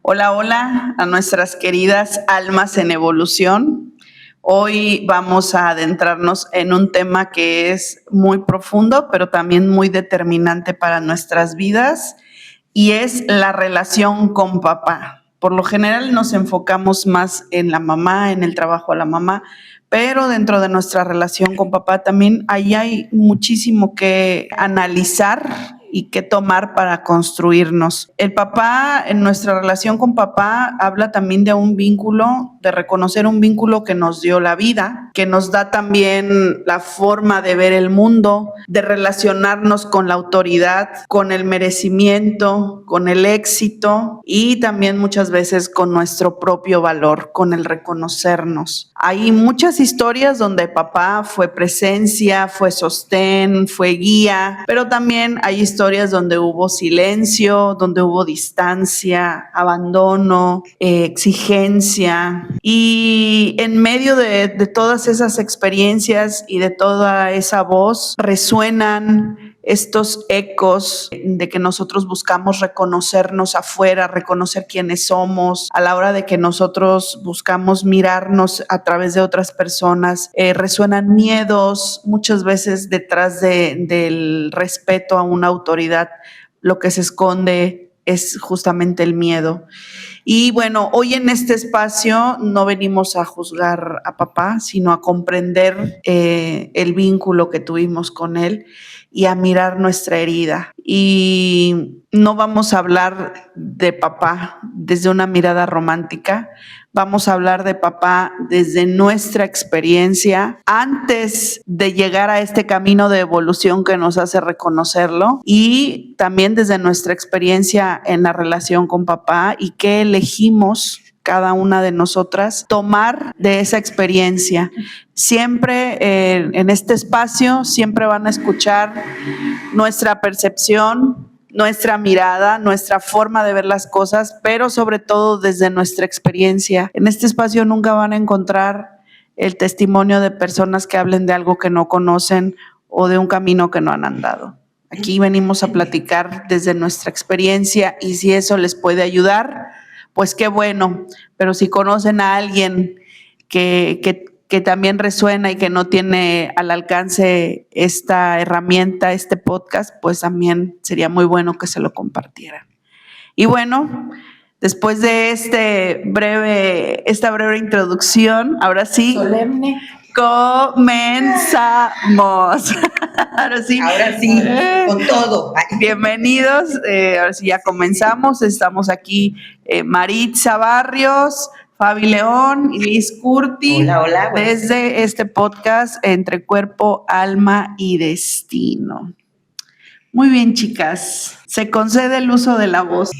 Hola, hola a nuestras queridas almas en evolución. Hoy vamos a adentrarnos en un tema que es muy profundo, pero también muy determinante para nuestras vidas, y es la relación con papá. Por lo general nos enfocamos más en la mamá, en el trabajo de la mamá, pero dentro de nuestra relación con papá también ahí hay muchísimo que analizar y qué tomar para construirnos. El papá, en nuestra relación con papá, habla también de un vínculo, de reconocer un vínculo que nos dio la vida, que nos da también la forma de ver el mundo, de relacionarnos con la autoridad, con el merecimiento, con el éxito y también muchas veces con nuestro propio valor, con el reconocernos. Hay muchas historias donde papá fue presencia, fue sostén, fue guía, pero también hay historias donde hubo silencio, donde hubo distancia, abandono, exigencia. Y en medio de todas esas experiencias y de toda esa voz resuenan estos ecos de que nosotros buscamos reconocernos afuera, reconocer quiénes somos, a la hora de que nosotros buscamos mirarnos a través de otras personas, resuenan miedos, muchas veces detrás del respeto a una autoridad, lo que se esconde es justamente el miedo. Y bueno, hoy en este espacio no venimos a juzgar a papá, sino a comprender el vínculo que tuvimos con él y a mirar nuestra herida. Y no vamos a hablar de papá desde una mirada romántica, vamos a hablar de papá desde nuestra experiencia antes de llegar a este camino de evolución que nos hace reconocerlo, y también desde nuestra experiencia en la relación con papá y qué elegimos cada una de nosotras tomar de esa experiencia. Siempre en este espacio, siempre van a escuchar nuestra percepción, nuestra mirada, nuestra forma de ver las cosas, pero sobre todo desde nuestra experiencia. En este espacio nunca van a encontrar el testimonio de personas que hablen de algo que no conocen o de un camino que no han andado. Aquí venimos a platicar desde nuestra experiencia y si eso les puede ayudar, pues qué bueno. Pero si conocen a alguien que también resuena y que no tiene al alcance esta herramienta, este podcast, pues también sería muy bueno que se lo compartieran. Y bueno, después de esta breve introducción, ahora sí, solemne, comenzamos. Ahora sí, con todo. Bienvenidos, ahora sí ya comenzamos. Estamos aquí Maritza Barrios, Fabi León y Liz Curti. Hola. Desde este podcast Entre Cuerpo, Alma y Destino. Muy bien, chicas. Se concede el uso de la voz.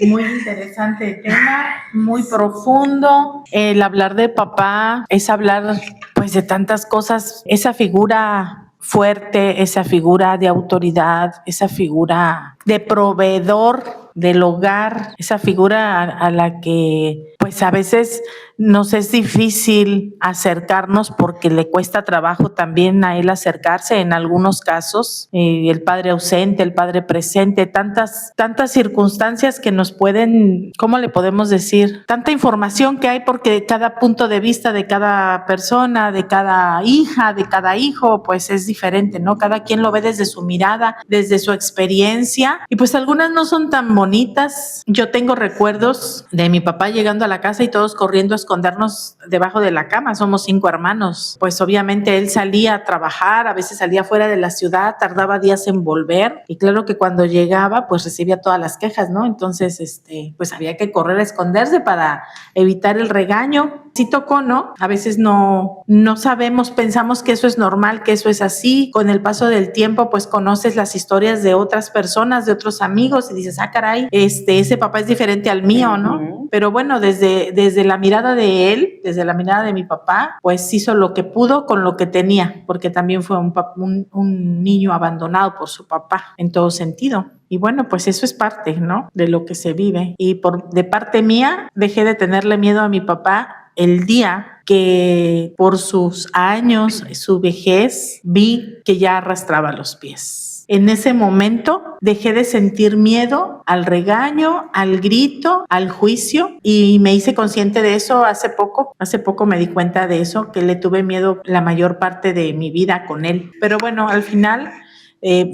Muy interesante tema, muy profundo. El hablar de papá es hablar pues de tantas cosas. Esa figura fuerte, esa figura de autoridad, esa figura de proveedor del hogar, esa figura a la que pues a veces nos es difícil acercarnos porque le cuesta trabajo también a él acercarse en algunos casos, el padre ausente, el padre presente, tantas circunstancias que nos pueden, ¿cómo le podemos decir? Tanta información que hay porque cada punto de vista de cada persona, de cada hija, de cada hijo, pues es diferente, ¿no? Cada quien lo ve desde su mirada, desde su experiencia y pues algunas no son tan bonitas. Yo tengo recuerdos de mi papá llegando a la casa y todos corriendo a escondernos debajo de la cama. Somos 5 hermanos. Pues obviamente él salía a trabajar, a veces salía fuera de la ciudad, tardaba días en volver y claro que cuando llegaba pues recibía todas las quejas, ¿no? Entonces pues había que correr a esconderse para evitar el regaño. Sí tocó, ¿no? A veces no sabemos, pensamos que eso es normal, que eso es así. Con el paso del tiempo pues conoces las historias de otras personas, de otros amigos y dices, caray, ese papá es diferente al mío, ¿no? Pero bueno, desde la mirada de él, desde la mirada de mi papá, pues hizo lo que pudo con lo que tenía, porque también fue un niño abandonado por su papá en todo sentido. Y bueno, pues eso es parte, ¿no? De lo que se vive. Y de parte mía, dejé de tenerle miedo a mi papá el día que por sus años, su vejez, vi que ya arrastraba los pies. En ese momento dejé de sentir miedo al regaño, al grito, al juicio, y me hice consciente de eso hace poco. Hace poco me di cuenta de eso, que le tuve miedo la mayor parte de mi vida con él. Pero bueno, al final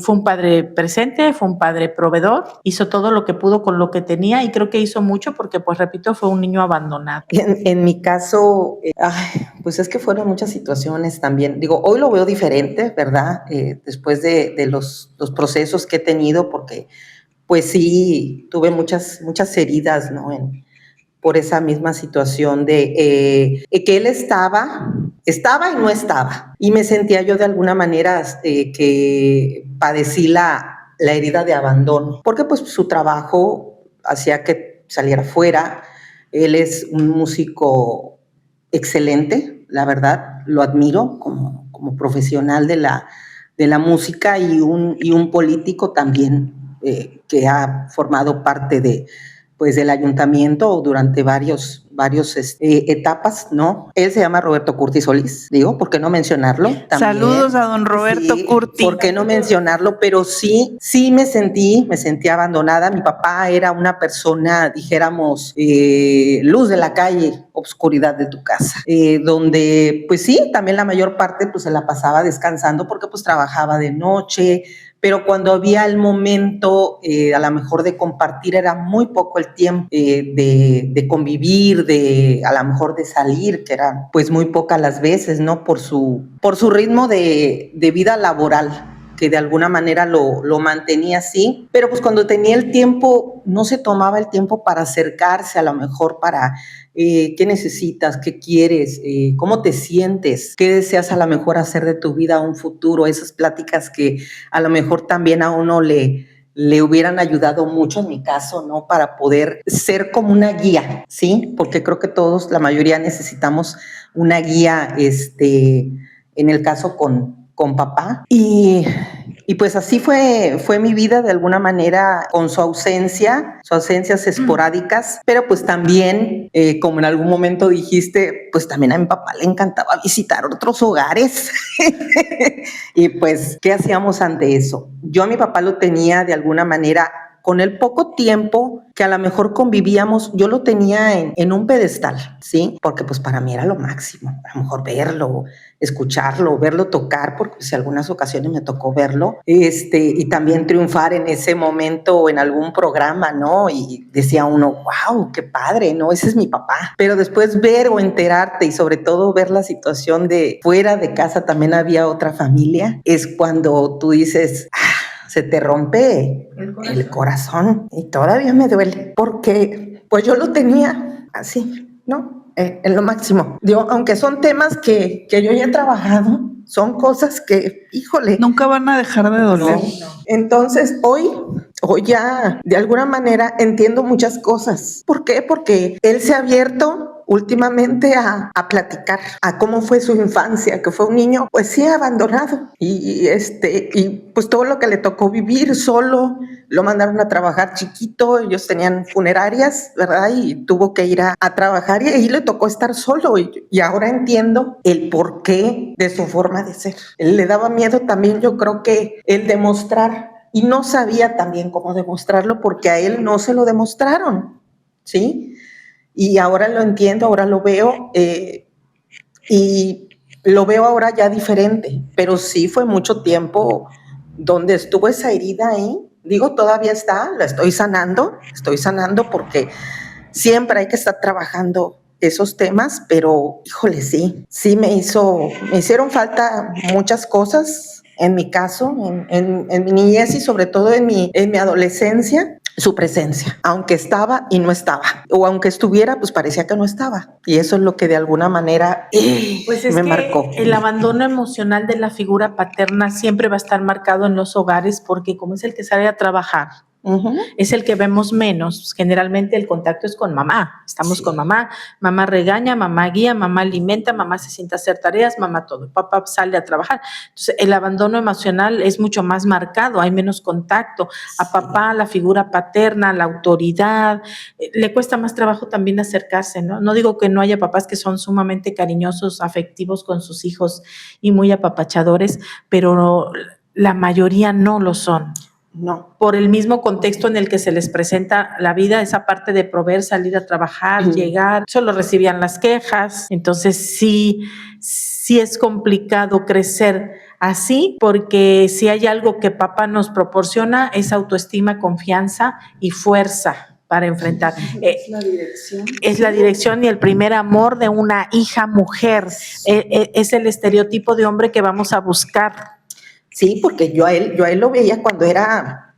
fue un padre presente, fue un padre proveedor, hizo todo lo que pudo con lo que tenía y creo que hizo mucho porque, pues repito, fue un niño abandonado. En mi caso, pues es que fueron muchas situaciones también. Digo, hoy lo veo diferente, ¿verdad? Después de los procesos que he tenido, porque pues sí, tuve muchas heridas, ¿no? Por esa misma situación de que él estaba y no estaba. Y me sentía yo de alguna manera que padecí la herida de abandono, porque pues su trabajo hacía que saliera fuera. Él es un músico excelente, la verdad, lo admiro como profesional de la música y un político también que ha formado parte del ayuntamiento durante varios etapas, ¿no? Él se llama Roberto Curti Solís, digo, ¿por qué no mencionarlo? También, saludos a don Roberto Curti. ¿Por qué no mencionarlo? Pero sí me sentí abandonada. Mi papá era una persona, dijéramos, luz de la calle, obscuridad de tu casa, donde, pues sí, también la mayor parte pues se la pasaba descansando porque pues trabajaba de noche, pero cuando había el momento a lo mejor de compartir era muy poco el tiempo de convivir, a lo mejor de salir, que eran pues muy pocas las veces, ¿no? Por su ritmo de vida laboral, que de alguna manera lo mantenía así, pero pues cuando tenía el tiempo, no se tomaba el tiempo para acercarse a lo mejor para qué necesitas, qué quieres, cómo te sientes, qué deseas a lo mejor hacer de tu vida un futuro, esas pláticas que a lo mejor también a uno le hubieran ayudado mucho en mi caso, ¿no? Para poder ser como una guía, ¿sí? Porque creo que todos, la mayoría necesitamos una guía, en el caso con papá. Y pues así fue mi vida de alguna manera, con sus ausencias esporádicas, pero pues también, como en algún momento dijiste, pues también a mi papá le encantaba visitar otros hogares. Y pues, ¿qué hacíamos ante eso? Yo a mi papá lo tenía de alguna manera, con el poco tiempo que a lo mejor convivíamos, yo lo tenía en un pedestal, ¿sí? Porque pues para mí era lo máximo, a lo mejor verlo, escucharlo, verlo tocar, porque pues, en algunas ocasiones me tocó verlo, y también triunfar en ese momento en algún programa, ¿no? Y decía uno, wow, qué padre, ¿no? Ese es mi papá. Pero después ver o enterarte y sobre todo ver la situación de fuera de casa también había otra familia, es cuando tú dices, se te rompe el corazón y todavía me duele porque pues yo lo tenía así, ¿no? En lo máximo. Digo, aunque son temas que yo ya he trabajado, son cosas que, híjole. Nunca van a dejar de doler. No. Entonces, hoy ya de alguna manera entiendo muchas cosas. ¿Por qué? Porque él se ha abierto últimamente a platicar a cómo fue su infancia, que fue un niño, pues sí, abandonado. Y pues todo lo que le tocó vivir solo, lo mandaron a trabajar chiquito, ellos tenían funerarias, ¿verdad? Y tuvo que ir a trabajar y ahí le tocó estar solo. Y ahora entiendo el porqué de su forma de ser. Él le daba miedo también, yo creo que el demostrar, y no sabía también cómo demostrarlo porque a él no se lo demostraron, ¿sí? Y ahora lo entiendo, ahora lo veo, y lo veo ahora ya diferente, pero sí fue mucho tiempo donde estuvo esa herida ahí. Digo, todavía está, la estoy sanando porque siempre hay que estar trabajando esos temas, pero híjole, sí me hicieron falta muchas cosas en mi caso, en mi niñez y sobre todo en mi adolescencia. Su presencia, aunque estaba y no estaba, o aunque estuviera, pues parecía que no estaba. Y eso es lo que de alguna manera pues me marcó. El abandono emocional de la figura paterna siempre va a estar marcado en los hogares porque como es el que sale a trabajar, es el que vemos menos. Generalmente el contacto es con mamá. Estamos con mamá. Mamá regaña, mamá guía, mamá alimenta, mamá se sienta a hacer tareas, mamá todo. Papá sale a trabajar. Entonces, el abandono emocional es mucho más marcado, hay menos contacto. A papá, la figura paterna, la autoridad, le cuesta más trabajo también acercarse, ¿no? No digo que no haya papás que son sumamente cariñosos, afectivos con sus hijos y muy apapachadores, pero la mayoría no lo son. No. Por el mismo contexto en el que se les presenta la vida, esa parte de proveer, salir a trabajar, llegar, solo recibían las quejas. Entonces sí es complicado crecer así, porque si hay algo que papá nos proporciona es autoestima, confianza y fuerza para enfrentar. Es la dirección. Es la dirección y el primer amor de una hija mujer. Es el estereotipo de hombre que vamos a buscar. Sí, porque yo a él lo veía cuando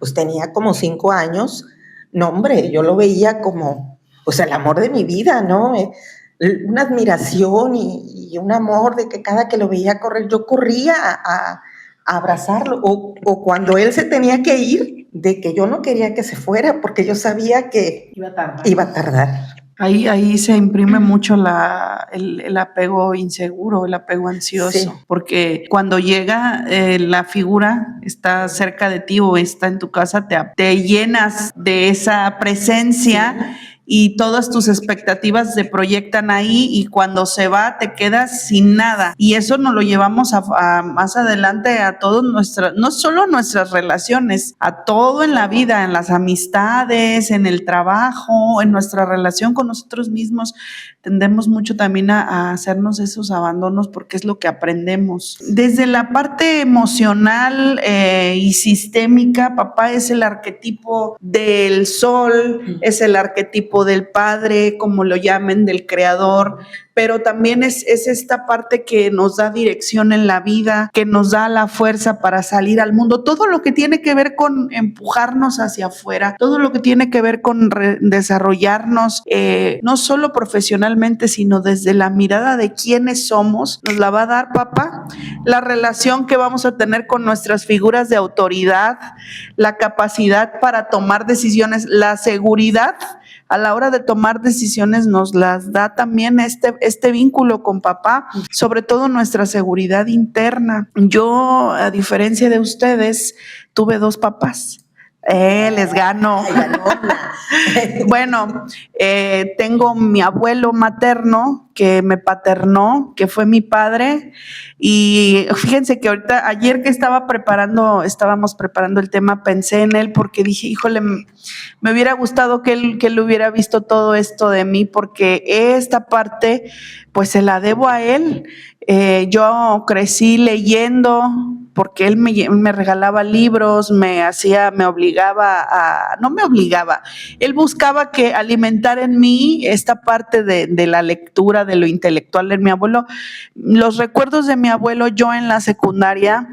pues tenía como 5 años. No, hombre, yo lo veía como, pues el amor de mi vida, ¿no? Una admiración y un amor de que cada que lo veía correr, yo corría a abrazarlo. O cuando él se tenía que ir, de que yo no quería que se fuera, porque yo sabía que iba a tardar. Ahí se imprime mucho el apego inseguro, el apego ansioso, Sí. porque cuando llega la figura, está cerca de ti o está en tu casa, te llenas de esa presencia. Sí. Y todas tus expectativas se proyectan ahí y cuando se va te quedas sin nada. Y eso nos lo llevamos a más adelante a todas no solo nuestras relaciones, a todo en la vida, en las amistades, en el trabajo, en nuestra relación con nosotros mismos. Tendemos mucho también a hacernos esos abandonos porque es lo que aprendemos. Desde la parte emocional y sistémica, papá es el arquetipo del sol, es el arquetipo del padre, como lo llamen, del creador, pero también es esta parte que nos da dirección en la vida, que nos da la fuerza para salir al mundo, todo lo que tiene que ver con empujarnos hacia afuera, todo lo que tiene que ver con desarrollarnos, no solo profesionalmente, sino desde la mirada de quiénes somos, nos la va a dar papá, la relación que vamos a tener con nuestras figuras de autoridad, la capacidad para tomar decisiones, la seguridad a la hora de tomar decisiones nos las da también este vínculo con papá, sobre todo nuestra seguridad interna. Yo, a diferencia de ustedes, tuve 2 papás. Les gano. Bueno, tengo mi abuelo materno que me paternó, que fue mi padre, y fíjense que ahorita, ayer que estábamos preparando el tema, pensé en él porque dije, híjole, me hubiera gustado que él hubiera visto todo esto de mí, porque esta parte, pues se la debo a él. Yo crecí leyendo, porque él me regalaba libros, él buscaba que alimentar en mí esta parte de la lectura, de lo intelectual de mi abuelo. Los recuerdos de mi abuelo, yo en la secundaria,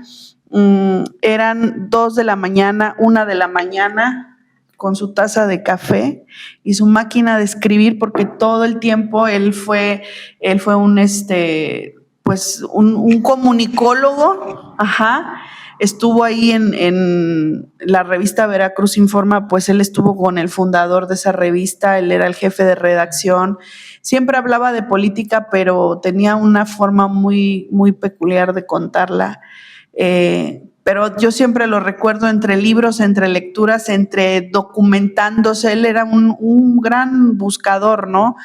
eran 2 de la mañana, 1 de la mañana, con su taza de café y su máquina de escribir, porque todo el tiempo él fue un comunicólogo, estuvo ahí en la revista Veracruz Informa, pues él estuvo con el fundador de esa revista, él era el jefe de redacción, siempre hablaba de política, pero tenía una forma muy, muy peculiar de contarla, pero yo siempre lo recuerdo entre libros, entre lecturas, entre documentándose, él era un gran buscador, ¿no?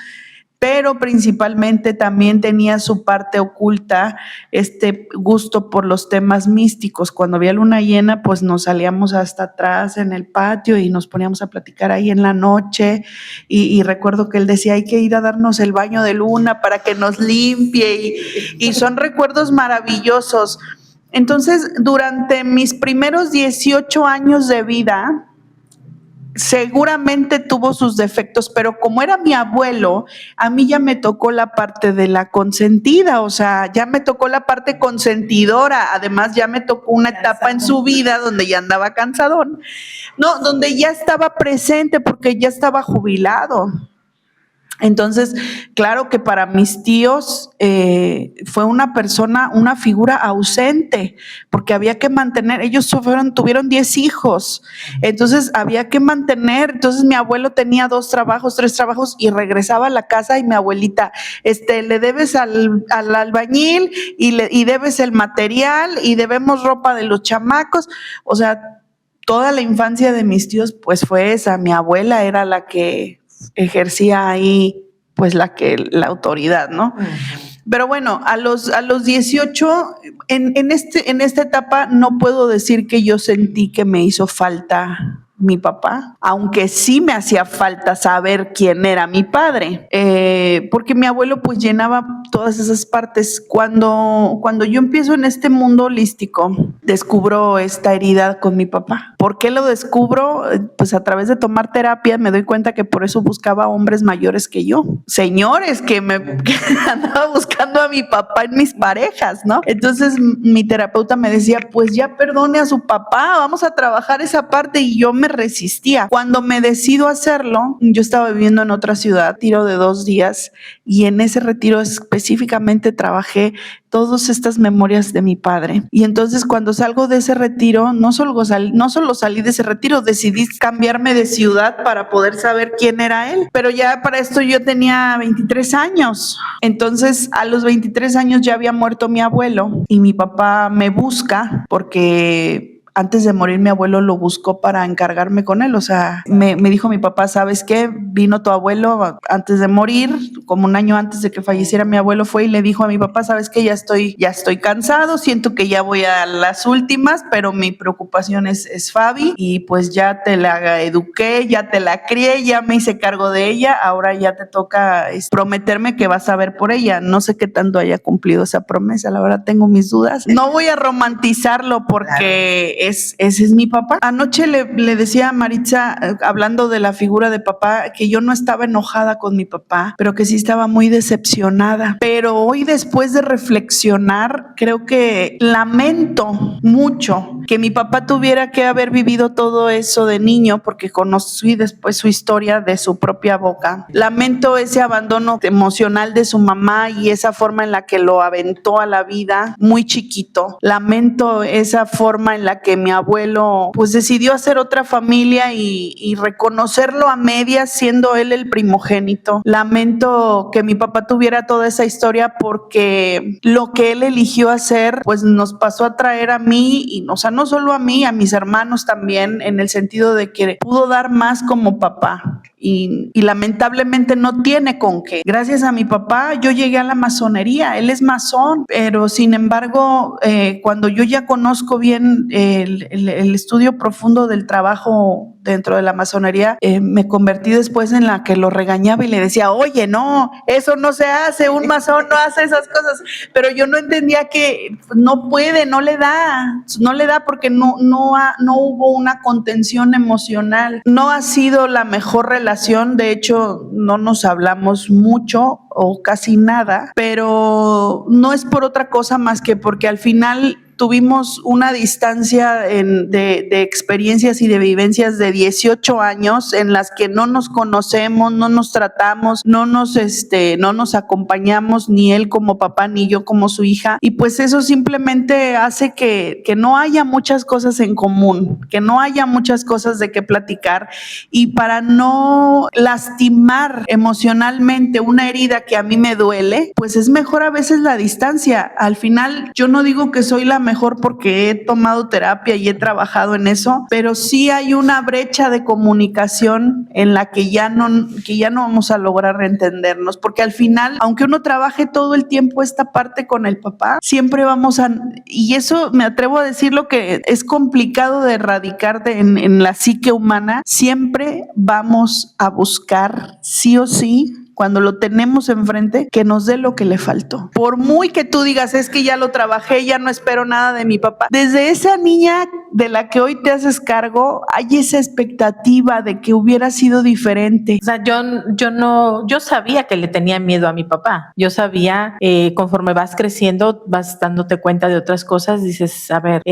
Pero principalmente también tenía su parte oculta, este gusto por los temas místicos. Cuando había luna llena, pues nos salíamos hasta atrás en el patio y nos poníamos a platicar ahí en la noche, y recuerdo que él decía, hay que ir a darnos el baño de luna para que nos limpie, y son recuerdos maravillosos. Entonces, durante mis primeros 18 años de vida, seguramente tuvo sus defectos, pero como era mi abuelo, a mí ya me tocó la parte de la consentida, o sea, ya me tocó la parte consentidora, además ya me tocó una etapa en su vida donde ya andaba cansadón, no, donde ya estaba presente porque ya estaba jubilado. Entonces, claro que para mis tíos fue una figura ausente, porque había que mantener, ellos tuvieron 10 hijos, entonces había que mantener, entonces mi abuelo tenía 2 trabajos, 3 trabajos y regresaba a la casa y mi abuelita, le debes al albañil y debes el material y debemos ropa de los chamacos, o sea, toda la infancia de mis tíos pues fue esa, mi abuela era la que ejercía ahí pues la autoridad, ¿no? Uh-huh. Pero bueno, a los 18, en esta etapa no puedo decir que yo sentí que me hizo falta mi papá, aunque sí me hacía falta saber quién era mi padre, porque mi abuelo pues llenaba todas esas partes. Cuando yo empiezo en este mundo holístico, descubro esta herida con mi papá. ¿Por qué lo descubro? Pues a través de tomar terapia me doy cuenta que por eso buscaba hombres mayores que yo, señores que andaba buscando a mi papá en mis parejas, ¿no? Entonces mi terapeuta me decía, pues ya perdone a su papá, vamos a trabajar esa parte, y yo me resistía. Cuando me decido hacerlo, yo estaba viviendo en otra ciudad, retiro de 2 días, y en ese retiro específicamente trabajé todas estas memorias de mi padre. Y entonces cuando salgo de ese retiro, no solo salí de ese retiro, decidí cambiarme de ciudad para poder saber quién era él. Pero ya para esto yo tenía 23 años. Entonces a los 23 años ya había muerto mi abuelo y mi papá me busca porque antes de morir mi abuelo lo buscó para encargarme con él. O sea, me dijo mi papá, ¿sabes qué? Vino tu abuelo antes de morir, como un año antes de que falleciera mi abuelo, fue y le dijo a mi papá, ¿sabes qué? Ya estoy cansado, siento que ya voy a las últimas, pero mi preocupación es Fabi, y pues ya te la eduqué, ya te la crié, ya me hice cargo de ella, ahora ya te toca prometerme que vas a ver por ella. No sé qué tanto haya cumplido esa promesa, la verdad tengo mis dudas. No voy a romantizarlo porque ese es mi papá. Anoche le decía a Maritza, hablando de la figura de papá, que yo no estaba enojada con mi papá, pero que sí estaba muy decepcionada. Pero hoy, después de reflexionar, creo que lamento mucho que mi papá tuviera que haber vivido todo eso de niño, porque conocí después su historia de su propia boca. Lamento ese abandono emocional de su mamá y esa forma en la que lo aventó a la vida muy chiquito. Lamento esa forma en la que mi abuelo pues decidió hacer otra familia y reconocerlo a medias siendo él el primogénito. Lamento que mi papá tuviera toda esa historia porque lo que él eligió hacer pues nos pasó a traer a mí, y o sea, no solo a mí, a mis hermanos también, en el sentido de que pudo dar más como papá. Y lamentablemente no tiene con qué. Gracias a mi papá yo llegué a la masonería, él es masón, pero sin embargo cuando yo ya conozco bien el estudio profundo del trabajo dentro de la masonería, me convertí después en la que lo regañaba y le decía, oye, no, eso no se hace, un masón no hace esas cosas, pero yo no entendía que no puede, no le da porque no hubo una contención emocional, no ha sido la mejor relación, de hecho no nos hablamos mucho o casi nada, pero no es por otra cosa más que porque al final tuvimos una distancia de experiencias y de vivencias de 18 años en las que no nos conocemos, no nos tratamos, no nos acompañamos, ni él como papá, ni yo como su hija. Y pues eso simplemente hace que no haya muchas cosas en común, que no haya muchas cosas de qué platicar. Y para no lastimar emocionalmente una herida que a mí me duele, pues es mejor a veces la distancia. Al final, yo no digo que soy la mejor porque he tomado terapia y he trabajado en eso, pero sí hay una brecha de comunicación en la que ya no vamos a lograr entendernos, porque al final, aunque uno trabaje todo el tiempo esta parte con el papá, siempre y eso me atrevo a decirlo, que es complicado de erradicar en la psique humana, siempre vamos a buscar sí o sí, cuando lo tenemos enfrente, que nos dé lo que le faltó. Por muy que tú digas, es que ya lo trabajé, ya no espero nada de mi papá. Desde esa niña de la que hoy te haces cargo, hay esa expectativa de que hubiera sido diferente. O sea, yo sabía que le tenía miedo a mi papá. Yo sabía, conforme vas creciendo, vas dándote cuenta de otras cosas, dices, a ver,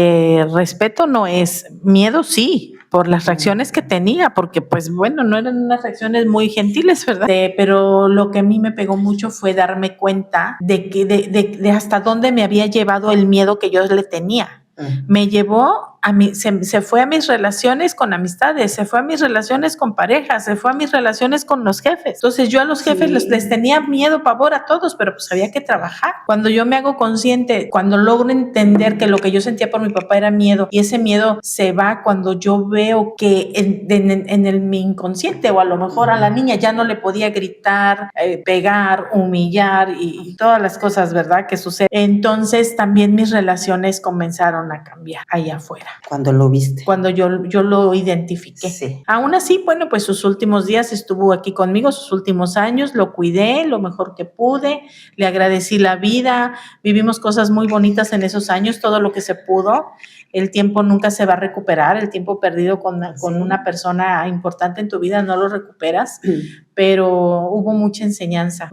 respeto no es, miedo sí, por las reacciones que tenía, porque pues bueno, no eran unas reacciones muy gentiles, ¿verdad? Pero lo que a mí me pegó mucho fue darme cuenta de que de hasta dónde me había llevado el miedo que yo le tenía. Me llevó se fue a mis relaciones con amistades, se fue a mis relaciones con parejas, se fue a mis relaciones con los jefes. Entonces yo a los jefes les tenía miedo, pavor a todos, pero pues había que trabajar. Cuando yo me hago consciente, cuando logro entender que lo que yo sentía por mi papá era miedo, y ese miedo se va cuando yo veo que mi inconsciente, o a lo mejor a la niña ya no le podía gritar, pegar, humillar y todas las cosas, ¿verdad?, que suceden. Entonces también mis relaciones comenzaron a cambiar allá afuera. Cuando lo viste. Cuando yo lo identifiqué. Sí. Aún así, bueno, pues sus últimos días estuvo aquí conmigo, sus últimos años, lo cuidé lo mejor que pude, le agradecí la vida, vivimos cosas muy bonitas en esos años, todo lo que se pudo. El tiempo nunca se va a recuperar, el tiempo perdido con una persona importante en tu vida no lo recuperas, pero hubo mucha enseñanza,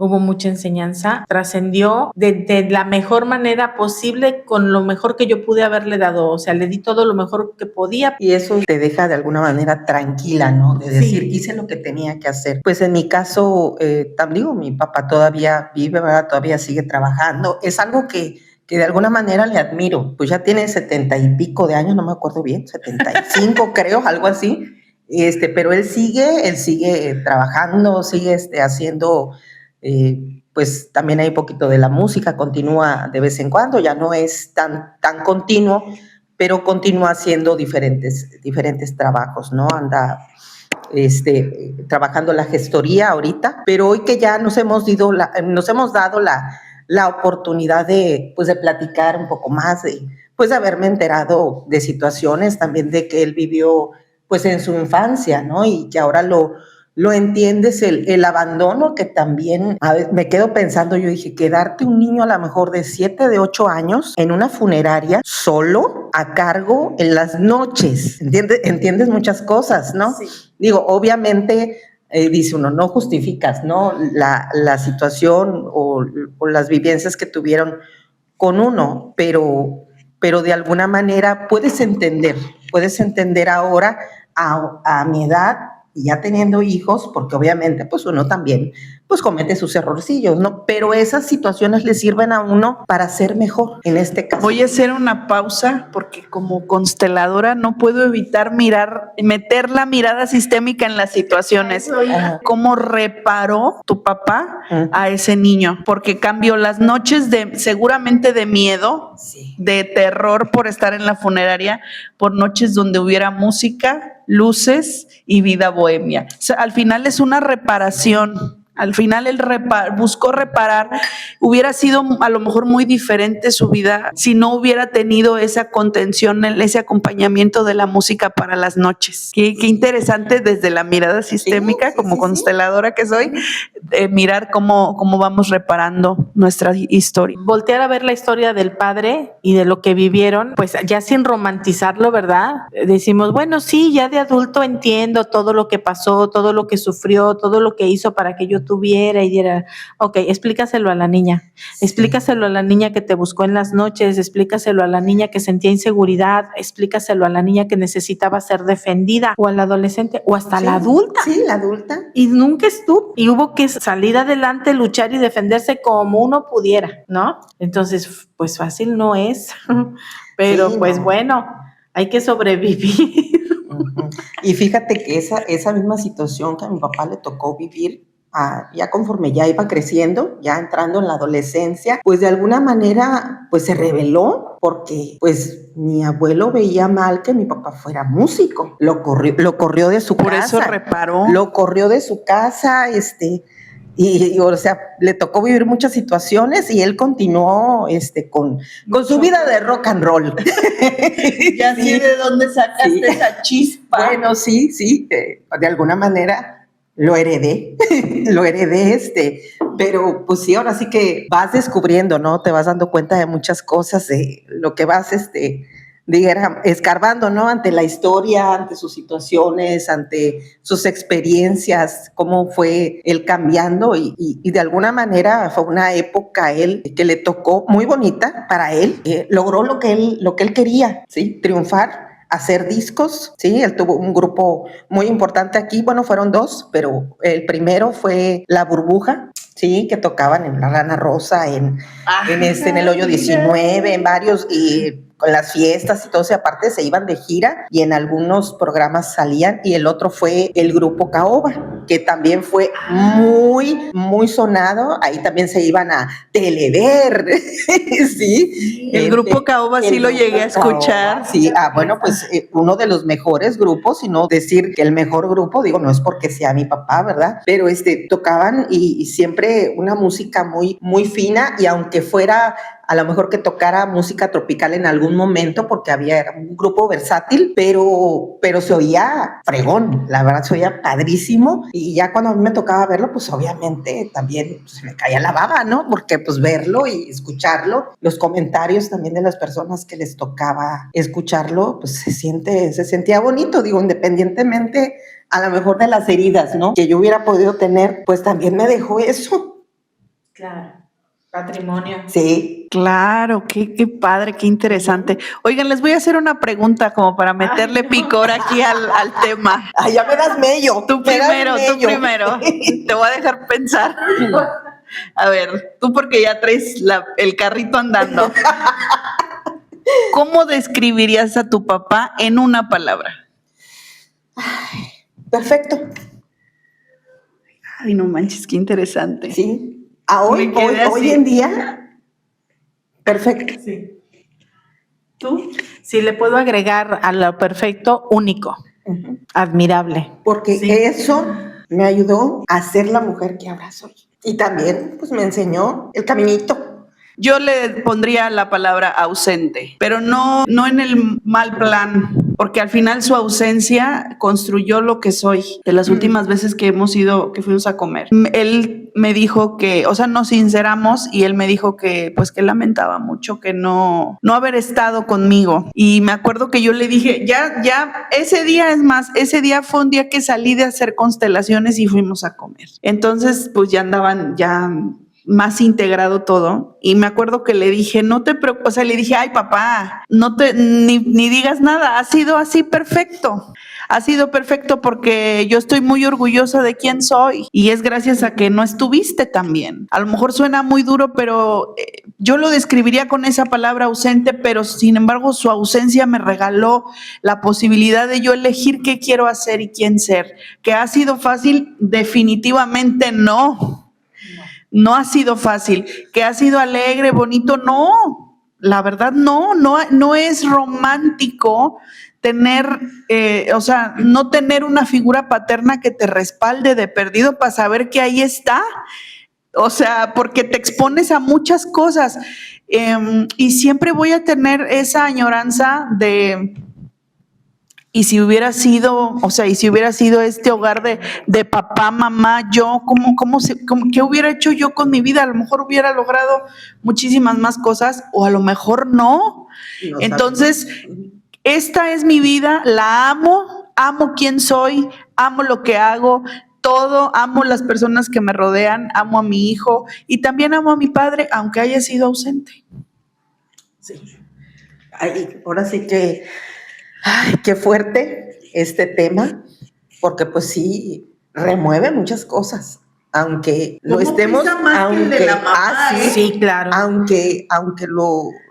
trascendió de la mejor manera posible, con lo mejor que yo pude haberle dado, o sea, le di todo lo mejor que podía. Y eso te deja de alguna manera tranquila, ¿no? De decir, Sí. hice lo que tenía que hacer. Pues en mi caso, también mi papá todavía vive, ¿verdad? Todavía sigue trabajando. Es algo que de alguna manera le admiro. Pues ya tiene 70 y pico de años, no me acuerdo bien, 75 creo, algo así. Pero él sigue trabajando, sigue haciendo, pues también hay un poquito de la música, continúa de vez en cuando, ya no es tan continuo, pero continúa haciendo diferentes trabajos, ¿no? Anda trabajando la gestoría ahorita, pero hoy que ya nos hemos dado la oportunidad de platicar un poco más, de haberme enterado de situaciones también de que él vivió pues en su infancia, ¿no? Y que ahora lo entiendes, el abandono que también, a ver, me quedo pensando, yo dije, quedarte un niño a lo mejor de 7, de 8 años en una funeraria, solo, a cargo, en las noches, entiendes muchas cosas, ¿no? Sí. Digo, obviamente, dice uno, no justificas, ¿no? La situación o las vivencias que tuvieron con uno, pero de alguna manera puedes entender ahora a mi edad, y ya teniendo hijos, porque obviamente pues uno también pues comete sus errorcillos, ¿no? Pero esas situaciones le sirven a uno para ser mejor en este caso. Voy a hacer una pausa porque como consteladora no puedo evitar meter la mirada sistémica en las situaciones. ¿Cómo reparó tu papá a ese niño? Porque cambió las noches seguramente de miedo, Sí. de terror por estar en la funeraria, por noches donde hubiera música, luces y vida bohemia. O sea, al final es una reparación. Al final él buscó reparar. Hubiera sido a lo mejor muy diferente su vida si no hubiera tenido esa contención, ese acompañamiento de la música para las noches. Qué interesante desde la mirada sistémica, como consteladora que soy, mirar cómo vamos reparando nuestra historia. Voltear a ver la historia del padre y de lo que vivieron, pues ya sin romantizarlo, ¿verdad? Decimos, bueno, sí, ya de adulto entiendo todo lo que pasó, todo lo que sufrió, todo lo que hizo para que yo tuviera y diera, ok, explícaselo a la niña, explícaselo a la niña que te buscó en las noches, explícaselo a la niña que sentía inseguridad, explícaselo a la niña que necesitaba ser defendida, o al adolescente, o hasta la adulta. Sí, la adulta. Y nunca estuvo, y hubo que salir adelante, luchar y defenderse como uno pudiera, ¿no? Entonces, pues fácil no es, pero Sí, pues no. bueno, hay que sobrevivir. Uh-huh. Y fíjate que esa misma situación que a mi papá le tocó vivir, ya conforme ya iba creciendo, ya entrando en la adolescencia, pues de alguna manera pues se reveló, porque pues mi abuelo veía mal que mi papá fuera músico, lo corrió de su casa. Por eso reparó. Lo corrió de su casa, y o sea, le tocó vivir muchas situaciones y él continuó con su vida de rock and roll. Ya sé Sí. de dónde sacaste Sí. esa chispa. Bueno, sí, de alguna manera lo heredé, pero pues sí, ahora sí que vas descubriendo, ¿no? Te vas dando cuenta de muchas cosas, de lo que vas, escarbando, ¿no? Ante la historia, ante sus situaciones, ante sus experiencias, cómo fue él cambiando y de alguna manera fue una época que le tocó muy bonita para él, logró lo que él quería, ¿sí? Triunfar, hacer discos, ¿sí? Él tuvo un grupo muy importante aquí, bueno, fueron 2, pero el primero fue La Burbuja, sí, que tocaban en La Rana Rosa, en el Hoyo 19, en varios, y con las fiestas y todo eso, y aparte se iban de gira y en algunos programas salían, y el otro fue el grupo Caoba, que también fue muy sonado, ahí también se iban a Telever, sí. El grupo Caoba sí lo llegué a escuchar. Caoba, sí, bueno, pues uno de los mejores grupos, si no decir que el mejor grupo, digo, no es porque sea mi papá, ¿verdad? Pero tocaban y siempre una música muy fina, y aunque fuera a lo mejor que tocara música tropical en algún momento, porque era un grupo versátil, pero se oía fregón, la verdad se oía padrísimo, y ya cuando a mí me tocaba verlo, pues obviamente también se me caía la baba, ¿no? Porque pues verlo y escucharlo, los comentarios también de las personas que les tocaba escucharlo, pues se sentía bonito, digo, independientemente a lo mejor de las heridas, ¿no? Que yo hubiera podido tener, pues también me dejó eso. Claro. Patrimonio. Sí. Claro, qué padre, qué interesante. Oigan, les voy a hacer una pregunta como para meterle picor aquí al tema. Ay, ya me das mello. Tú primero. Te voy a dejar pensar. A ver, tú porque ya traes el carrito andando. ¿Cómo describirías a tu papá en una palabra? Ay, perfecto. Ay, no manches, qué interesante. Sí. Hoy en día, perfecto. Sí. ¿Tú? Sí, le puedo agregar a lo perfecto, único, admirable. Porque eso me ayudó a ser la mujer que ahora soy. Y también, pues, me enseñó el caminito. Yo le pondría la palabra ausente, pero no en el mal plan, porque al final su ausencia construyó lo que soy. De las últimas veces que fuimos a comer, él me dijo que, o sea, nos sinceramos, y él me dijo que, pues, que lamentaba mucho que no haber estado conmigo. Y me acuerdo que yo le dije, ya, ese día fue un día que salí de hacer constelaciones y fuimos a comer. Entonces, pues ya andaban, más integrado todo, y me acuerdo que le dije, no te preocupes, o sea, le dije, ay papá, ni digas nada, ha sido así perfecto, porque yo estoy muy orgullosa de quién soy, y es gracias a que no estuviste también. A lo mejor suena muy duro, pero yo lo describiría con esa palabra ausente, pero sin embargo su ausencia me regaló la posibilidad de yo elegir qué quiero hacer y quién ser. ¿Que ha sido fácil? Definitivamente no. No ha sido fácil. ¿Que ha sido alegre, bonito? No, la verdad no es romántico tener, no tener una figura paterna que te respalde de perdido para saber que ahí está. O sea, porque te expones a muchas cosas, y siempre voy a tener esa añoranza de... Y si hubiera sido este hogar de papá, mamá, yo, ¿qué hubiera hecho yo con mi vida? A lo mejor hubiera logrado muchísimas más cosas, o a lo mejor no. Entonces, esta es mi vida, la amo quién soy, amo lo que hago, todo, amo las personas que me rodean, amo a mi hijo, y también amo a mi padre, aunque haya sido ausente. Sí. Ay, ahora sí que... Ay, qué fuerte este tema, porque pues sí, remueve muchas cosas, aunque lo estemos, sí, claro, aunque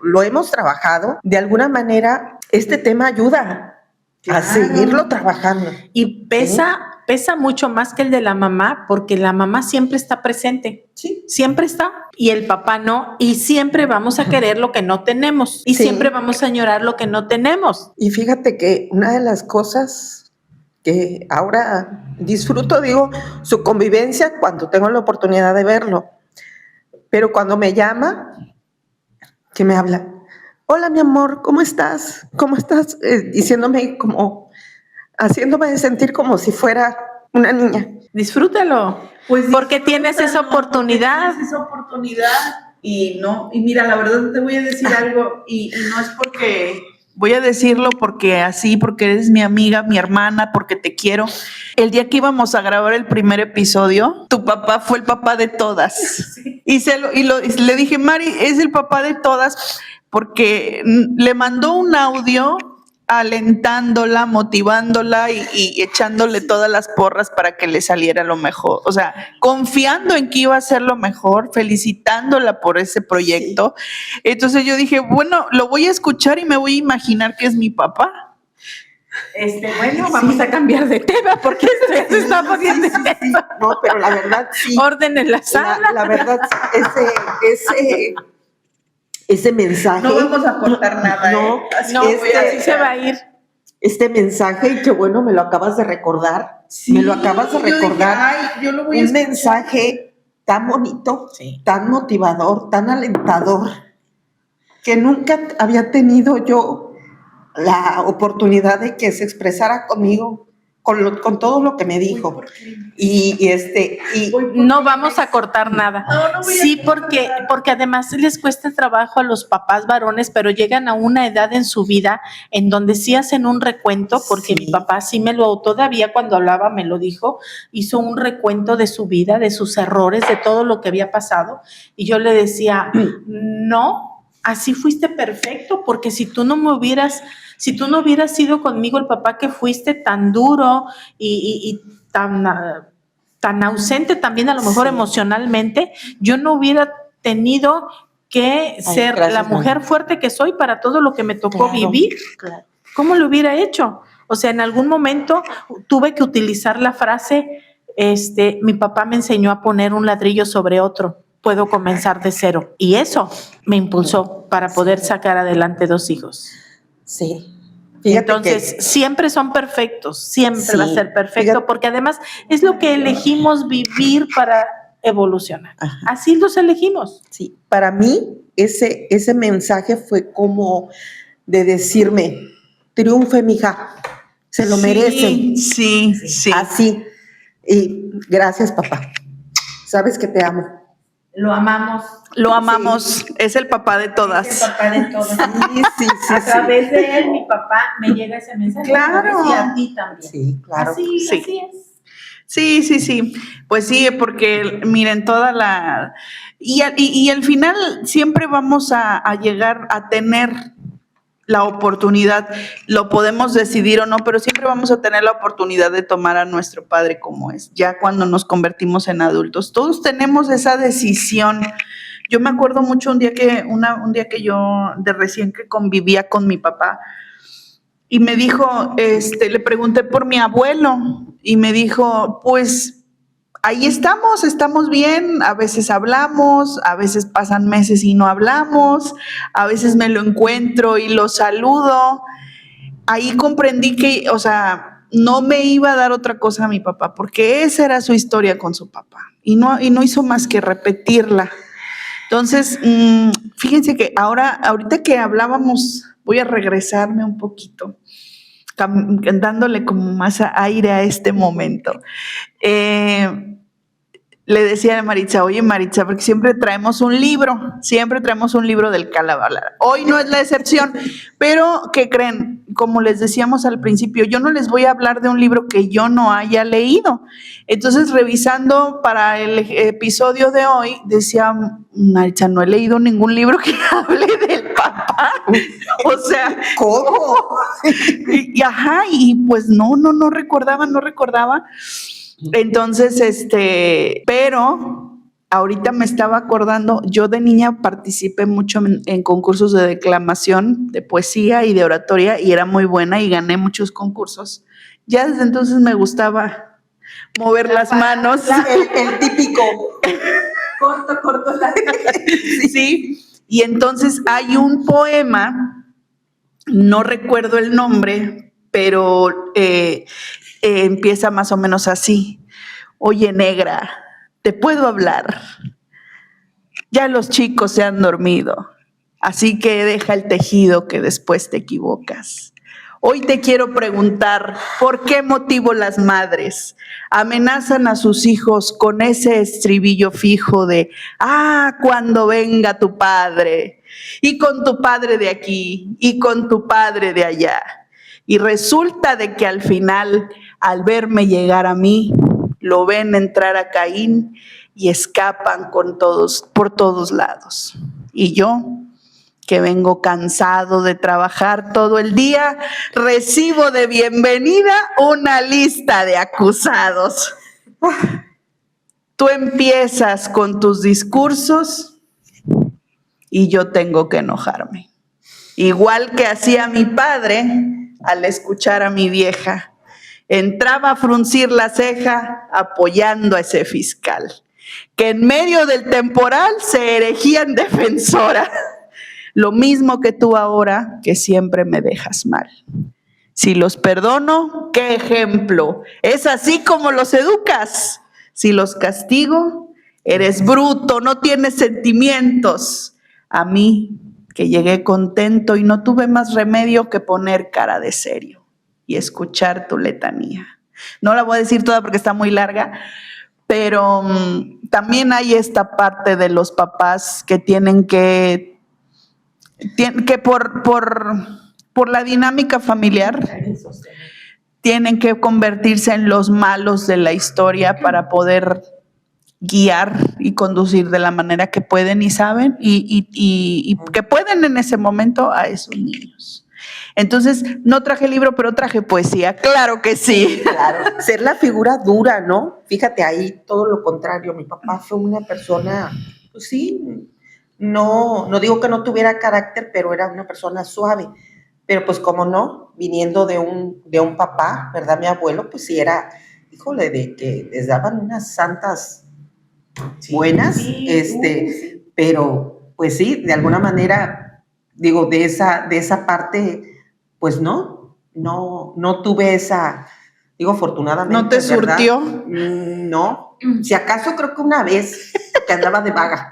lo hemos trabajado, de alguna manera este tema ayuda a seguirlo trabajando. Y pesa mucho más que el de la mamá, porque la mamá siempre está presente. Sí. Siempre está. Y el papá no. Y siempre vamos a querer lo que no tenemos. Y siempre vamos a añorar lo que no tenemos. Y fíjate que una de las cosas que ahora disfruto, digo, su convivencia cuando tengo la oportunidad de verlo. Pero cuando me llama, que me habla, hola mi amor, ¿cómo estás? ¿Cómo estás? Diciéndome como... haciéndome sentir como si fuera una niña. Disfrútalo, pues, porque tienes esa oportunidad. Y mira, la verdad te voy a decir algo, y no es porque voy a decirlo porque eres mi amiga, mi hermana, porque te quiero. El día que íbamos a grabar el primer episodio, tu papá fue el papá de todas. Sí. Y le dije, Mari, es el papá de todas, porque le mandó un audio alentándola, motivándola y echándole todas las porras para que le saliera lo mejor. O sea, confiando en que iba a ser lo mejor, felicitándola por ese proyecto. Entonces yo dije, bueno, lo voy a escuchar y me voy a imaginar que es mi papá. Bueno, vamos a cambiar de tema porque esto ya se está poniendo tema. No, pero la verdad sí. Orden en la sala. La verdad, ese mensaje. No vamos a cortar nada. No, No, así se va a ir. Este mensaje, y que bueno, me lo acabas de recordar. Sí, me lo acabas de yo dije, recordar. ay, yo lo voy a Un escuchar. mensaje tan bonito, Sí. tan motivador, tan alentador, que nunca había tenido yo la oportunidad de que se expresara conmigo, con todo lo que me dijo. No vamos a cortar nada. No voy a Sí, cortar nada. porque además les cuesta trabajo a los papás varones, pero llegan a una edad en su vida en donde sí hacen un recuento, porque Sí. mi papá sí todavía cuando hablaba me lo dijo, hizo un recuento de su vida, de sus errores, de todo lo que había pasado, y yo le decía, no, así fuiste perfecto, porque si tú no hubieras sido conmigo el papá que fuiste tan duro y tan ausente también a lo mejor Sí. emocionalmente, yo no hubiera tenido que ser gracias, la mujer mamá. fuerte que soy para todo lo que me tocó Claro, vivir. claro. ¿Cómo lo hubiera hecho? O sea, en algún momento tuve que utilizar la frase, mi papá me enseñó a poner un ladrillo sobre otro, puedo comenzar de cero. Y eso me impulsó para poder sacar adelante 2 hijos. Sí. Fíjate Entonces, que- siempre son perfectos, siempre Sí, va a ser perfecto, fíjate. porque además es lo que elegimos vivir para evolucionar. Ajá. Así los elegimos. Sí, para mí ese mensaje fue como de decirme, triunfe, mija, se lo merecen. Sí. Así. Y gracias, papá. Sabes que te amo. Lo amamos. Lo amamos, es el papá de todas. Es el papá de todos. Sí. A través de él, mi papá me llega ese mensaje. Claro. Y a ti también. Sí, claro. Así Sí. es. Sí. Pues sí, porque miren, toda la... Y al final siempre vamos a llegar a tener la oportunidad, lo podemos decidir o no, pero siempre vamos a tener la oportunidad de tomar a nuestro padre como es, ya cuando nos convertimos en adultos. Todos tenemos esa decisión. Yo me acuerdo mucho un día que yo de recién que convivía con mi papá y me dijo, le pregunté por mi abuelo y me dijo, pues ahí estamos bien, a veces hablamos, a veces pasan meses y no hablamos, a veces me lo encuentro y lo saludo. Ahí comprendí que, o sea, no me iba a dar otra cosa a mi papá, porque esa era su historia con su papá y no hizo más que repetirla. Entonces, fíjense que ahorita que hablábamos, voy a regresarme un poquito, dándole como más aire a este momento. Le decía a Maritza, oye Maritza, porque siempre traemos un libro del Calabalar. Hoy no es la excepción, pero ¿qué creen? Como les decíamos al principio, yo no les voy a hablar de un libro que yo no haya leído. Entonces, revisando para el episodio de hoy, decía, Maritza, no he leído ningún libro que hable del papá. O sea, ¿cómo? Y pues no recordaba. Entonces, pero ahorita me estaba acordando, yo de niña participé mucho en concursos de declamación, de poesía y de oratoria, y era muy buena y gané muchos concursos. Ya desde entonces me gustaba mover las manos. El típico. Corto. Sí, y entonces hay un poema, no recuerdo el nombre, pero empieza más o menos así. Oye, negra, ¿te puedo hablar? Ya los chicos se han dormido, así que deja el tejido que después te equivocas. Hoy te quiero preguntar, ¿por qué motivo las madres amenazan a sus hijos con ese estribillo fijo de, cuando venga tu padre, y con tu padre de aquí, y con tu padre de allá? Y resulta de que al final, al verme llegar a mí, lo ven entrar a Caín y escapan por todos lados. Y yo que vengo cansado de trabajar todo el día, recibo de bienvenida una lista de acusados. Tú empiezas con tus discursos y yo tengo que enojarme. Igual que hacía mi padre al escuchar a mi vieja. Entraba a fruncir la ceja apoyando a ese fiscal, que en medio del temporal se erigía en defensora. Lo mismo que tú ahora, que siempre me dejas mal. Si los perdono, ¿qué ejemplo? ¿Es así como los educas? Si los castigo, eres bruto, no tienes sentimientos. A mí, que llegué contento y no tuve más remedio que poner cara de serio y escuchar tu letanía. No la voy a decir toda porque está muy larga, pero también hay esta parte de los papás que tienen que por la dinámica familiar, tienen que convertirse en los malos de la historia para poder guiar y conducir de la manera que pueden y saben y que pueden en ese momento a esos niños. Entonces, no traje libro, pero traje poesía, claro que sí. Claro, ser la figura dura, ¿no? Fíjate, ahí todo lo contrario. Mi papá fue una persona, pues sí, no digo que no tuviera carácter, pero era una persona suave. Pero pues como no, viniendo de un papá, ¿verdad? Mi abuelo, pues sí era, híjole, de que les daban unas santas buenas, pero pues sí, de alguna manera, digo, de esa parte, pues no tuve esa, digo, afortunadamente. ¿No te surtió? No, si acaso creo que una vez que andaba de vaga,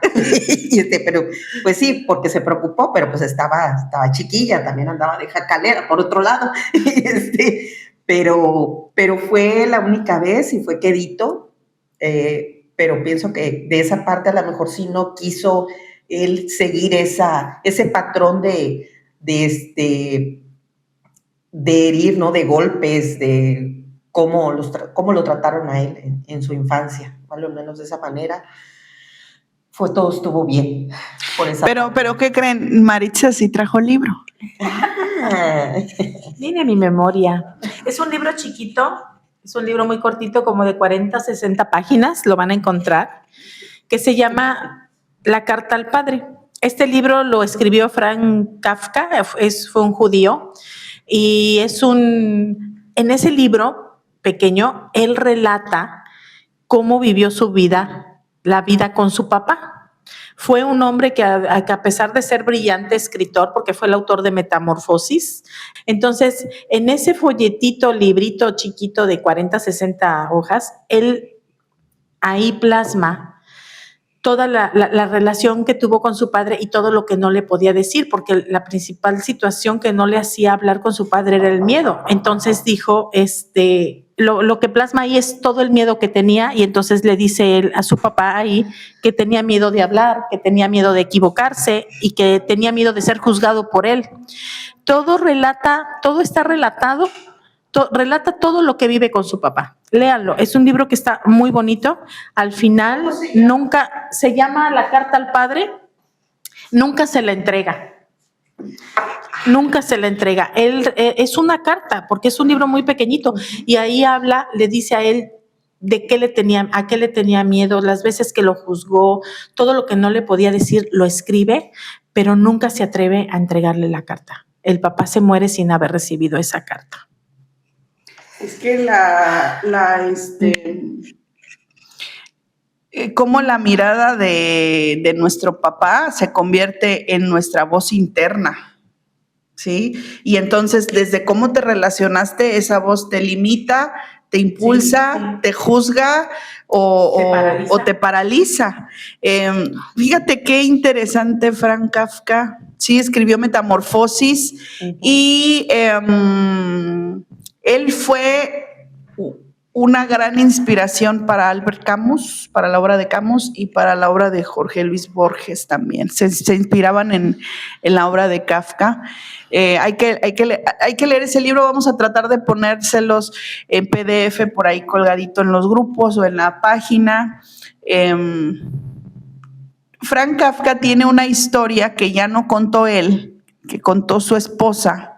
pero pues sí, porque se preocupó, pero pues estaba chiquilla, también andaba de jacalera, por otro lado, pero fue la única vez y fue quedito, pero pienso que de esa parte a lo mejor sí no quiso él seguir ese patrón de herir, ¿no? De golpes, de cómo lo trataron a él en su infancia, más o menos de esa manera. Todo estuvo bien. Pero ¿qué creen? Maritza sí trajo libro. Viene mi memoria. Es un libro chiquito, es un libro muy cortito, como de 40, 60 páginas, lo van a encontrar, que se llama La carta al padre. Este libro lo escribió Franz Kafka, fue un judío, y en ese libro pequeño, él relata cómo vivió su vida, la vida con su papá. Fue un hombre que a pesar de ser brillante escritor, porque fue el autor de Metamorfosis, entonces en ese folletito, librito chiquito de 40, 60 hojas, él ahí plasma toda la relación que tuvo con su padre y todo lo que no le podía decir, porque la principal situación que no le hacía hablar con su padre era el miedo. Entonces dijo, lo que plasma ahí es todo el miedo que tenía, y entonces le dice él a su papá ahí que tenía miedo de hablar, que tenía miedo de equivocarse y que tenía miedo de ser juzgado por él. Todo está relatado, relata todo lo que vive con su papá. Léanlo, es un libro que está muy bonito. Al final, nunca se llama La carta al padre, nunca se la entrega. Nunca se la entrega. Él es una carta, porque es un libro muy pequeñito, y ahí le dice a él a qué le tenía miedo, las veces que lo juzgó, todo lo que no le podía decir, lo escribe, pero nunca se atreve a entregarle la carta. El papá se muere sin haber recibido esa carta. Es que cómo la mirada de nuestro papá se convierte en nuestra voz interna, ¿sí? Y entonces, desde cómo te relacionaste, esa voz te limita, te impulsa, sí. Te juzga o te paraliza. Fíjate qué interesante, Franz Kafka. Sí, escribió Metamorfosis, uh-huh. Y él fue una gran inspiración para Albert Camus, para la obra de Camus y para la obra de Jorge Luis Borges también. Se inspiraban en la obra de Kafka. Hay que leer ese libro. Vamos a tratar de ponérselos en PDF por ahí colgadito en los grupos o en la página. Frank Kafka tiene una historia que ya no contó él, que contó su esposa,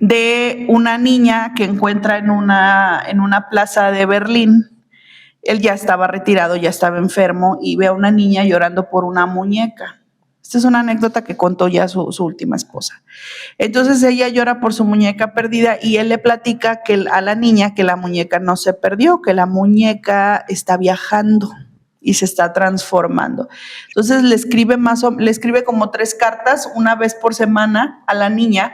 de una niña que encuentra en una plaza de Berlín. Él ya estaba retirado, ya estaba enfermo y ve a una niña llorando por una muñeca. Esta es una anécdota que contó ya su última esposa. Entonces ella llora por su muñeca perdida y él le platica a la niña que la muñeca no se perdió, que la muñeca está viajando y se está transformando. Entonces le escribe como 3 cartas, una vez por semana a la niña,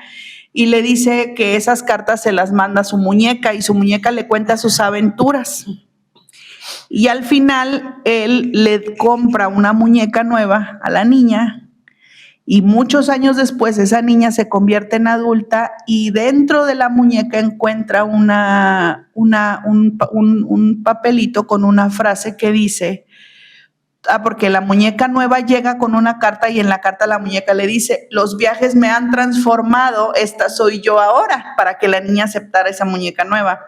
y le dice que esas cartas se las manda a su muñeca y su muñeca le cuenta sus aventuras. Y al final él le compra una muñeca nueva a la niña y muchos años después esa niña se convierte en adulta y dentro de la muñeca encuentra un papelito con una frase que dice, porque la muñeca nueva llega con una carta y en la carta la muñeca le dice, los viajes me han transformado, esta soy yo ahora, para que la niña aceptara esa muñeca nueva.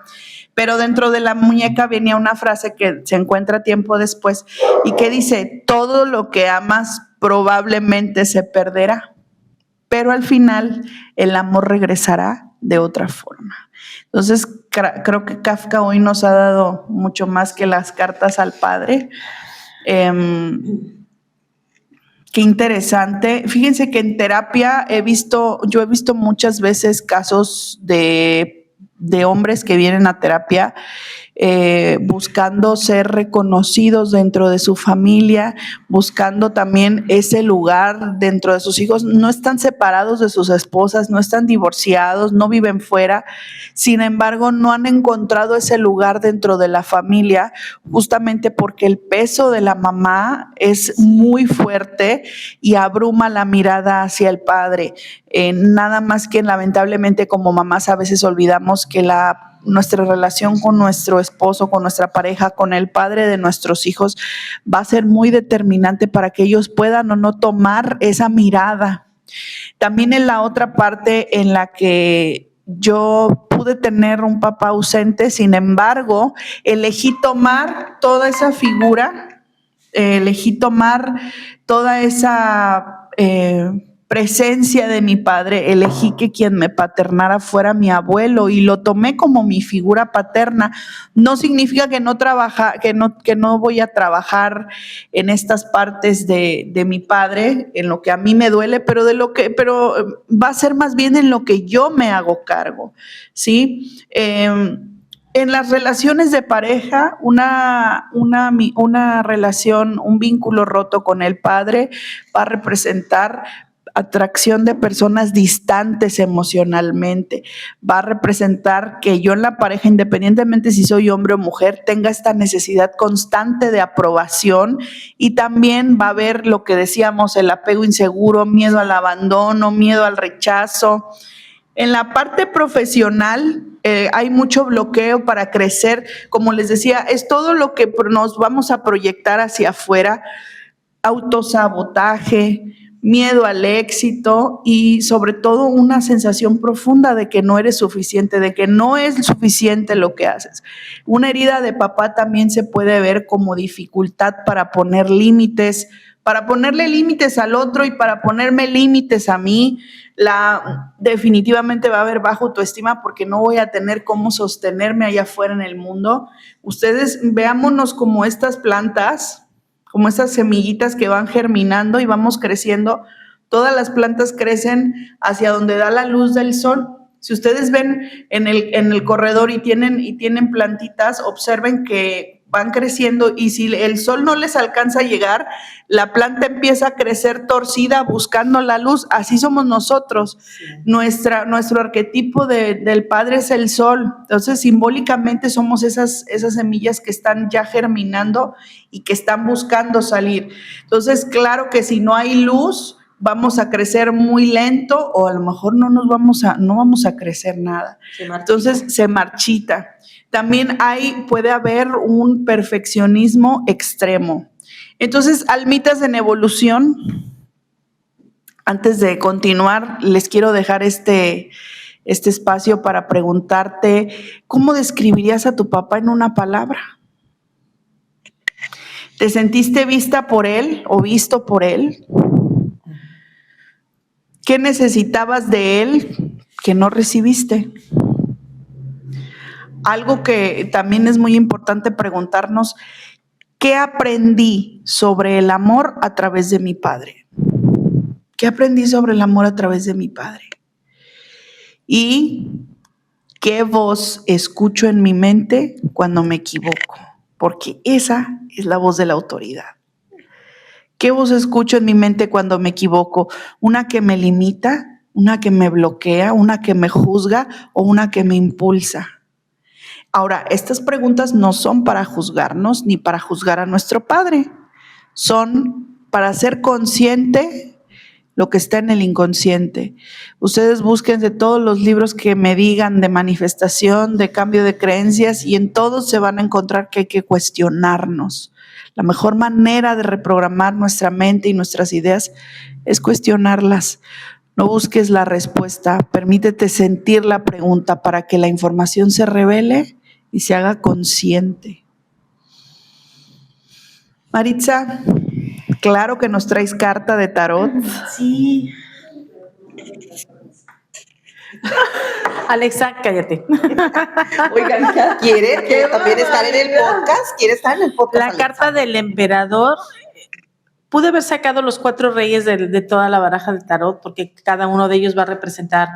Pero dentro de la muñeca venía una frase que se encuentra tiempo después y que dice, todo lo que amas probablemente se perderá, pero al final el amor regresará de otra forma. Entonces, creo que Kafka hoy nos ha dado mucho más que las cartas al padre. Qué interesante. Fíjense que en terapia yo he visto muchas veces casos de hombres que vienen a terapia buscando ser reconocidos dentro de su familia, buscando también ese lugar dentro de sus hijos. No están separados de sus esposas, no están divorciados, no viven fuera. Sin embargo, no han encontrado ese lugar dentro de la familia, justamente porque el peso de la mamá es muy fuerte y abruma la mirada hacia el padre. Nada más que lamentablemente como mamás a veces olvidamos que nuestra relación con nuestro esposo, con nuestra pareja, con el padre de nuestros hijos va a ser muy determinante para que ellos puedan o no tomar esa mirada. También en la otra parte en la que yo pude tener un papá ausente, sin embargo, elegí tomar toda esa figura, elegí tomar toda esa presencia de mi padre, elegí que quien me paternara fuera mi abuelo y lo tomé como mi figura paterna. No significa que no voy a trabajar en estas partes de mi padre, en lo que a mí me duele, pero va a ser más bien en lo que yo me hago cargo, ¿sí? En las relaciones de pareja, una relación, un vínculo roto con el padre va a representar atracción de personas distantes emocionalmente, va a representar que yo en la pareja, independientemente si soy hombre o mujer, tenga esta necesidad constante de aprobación y también va a haber lo que decíamos, el apego inseguro, miedo al abandono, miedo al rechazo. En la parte profesional hay mucho bloqueo para crecer, como les decía, es todo lo que nos vamos a proyectar hacia afuera, autosabotaje, miedo al éxito y sobre todo una sensación profunda de que no eres suficiente, de que no es suficiente lo que haces. Una herida de papá también se puede ver como dificultad para poner límites, para ponerle límites al otro y para ponerme límites a mí. Definitivamente va a haber baja autoestima porque no voy a tener cómo sostenerme allá afuera en el mundo. Ustedes veámonos como estas plantas, como esas semillitas que van germinando y vamos creciendo. Todas las plantas crecen hacia donde da la luz del sol. Si ustedes ven en el corredor y tienen plantitas, observen que van creciendo y si el sol no les alcanza a llegar, la planta empieza a crecer torcida buscando la luz. Así somos nosotros. Sí. Nuestro arquetipo del padre es el sol. Entonces, simbólicamente somos esas semillas que están ya germinando y que están buscando salir. Entonces, claro que si no hay luz, vamos a crecer muy lento o a lo mejor no vamos a crecer nada. Entonces se marchita. También puede haber un perfeccionismo extremo. Entonces, almitas en evolución, antes de continuar, les quiero dejar este espacio para preguntarte, ¿cómo describirías a tu papá en una palabra? ¿Te sentiste vista por él o visto por él? ¿Qué necesitabas de él que no recibiste? Algo que también es muy importante preguntarnos, ¿qué aprendí sobre el amor a través de mi padre? ¿Qué aprendí sobre el amor a través de mi padre? ¿Y qué voz escucho en mi mente cuando me equivoco? Porque esa es la voz de la autoridad. ¿Qué voz escucho en mi mente cuando me equivoco? ¿Una que me limita? ¿Una que me bloquea? ¿Una que me juzga? ¿O una que me impulsa? Ahora, estas preguntas no son para juzgarnos ni para juzgar a nuestro Padre. Son para ser consciente lo que está en el inconsciente. Ustedes busquen de todos los libros que me digan de manifestación, de cambio de creencias, y en todos se van a encontrar que hay que cuestionarnos. La mejor manera de reprogramar nuestra mente y nuestras ideas es cuestionarlas. No busques la respuesta, permítete sentir la pregunta para que la información se revele y se haga consciente. Maritza, claro que nos traes carta de tarot. Sí. Alexa, cállate. Oigan, ¿quiere también estar en el podcast? ¿Quiere estar en el podcast? La Alexa? carta del emperador. Pude haber sacado los 4 reyes de toda la baraja del tarot, porque cada uno de ellos va a representar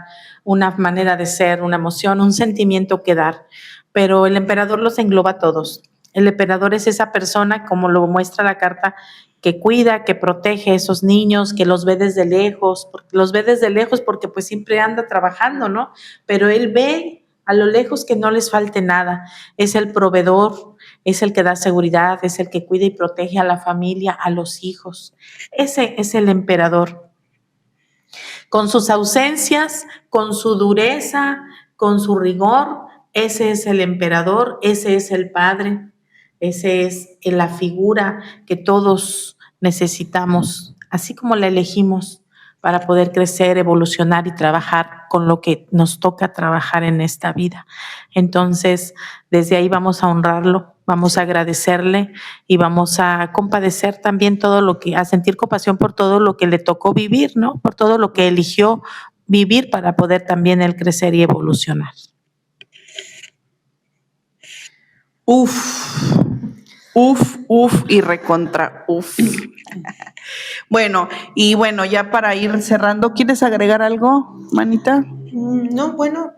una manera de ser, una emoción, un sentimiento que dar, pero el emperador los engloba a todos. El emperador es esa persona, como lo muestra la carta, que cuida, que protege a esos niños, que los ve desde lejos, porque pues siempre anda trabajando, ¿no? Pero él ve a lo lejos que no les falte nada. Es el proveedor, es el que da seguridad, es el que cuida y protege a la familia, a los hijos. Ese es el emperador. Con sus ausencias, con su dureza, con su rigor, ese es el emperador, ese es el padre, ese es la figura que todos necesitamos, así como la elegimos para poder crecer, evolucionar y trabajar con lo que nos toca trabajar en esta vida. Entonces, desde ahí vamos a honrarlo, vamos a agradecerle y vamos a compadecer también a sentir compasión por todo lo que le tocó vivir, ¿no? Por todo lo que eligió vivir para poder también él crecer y evolucionar. Uf y recontra uf. Bueno, ya para ir cerrando, ¿quieres agregar algo, manita? No, bueno,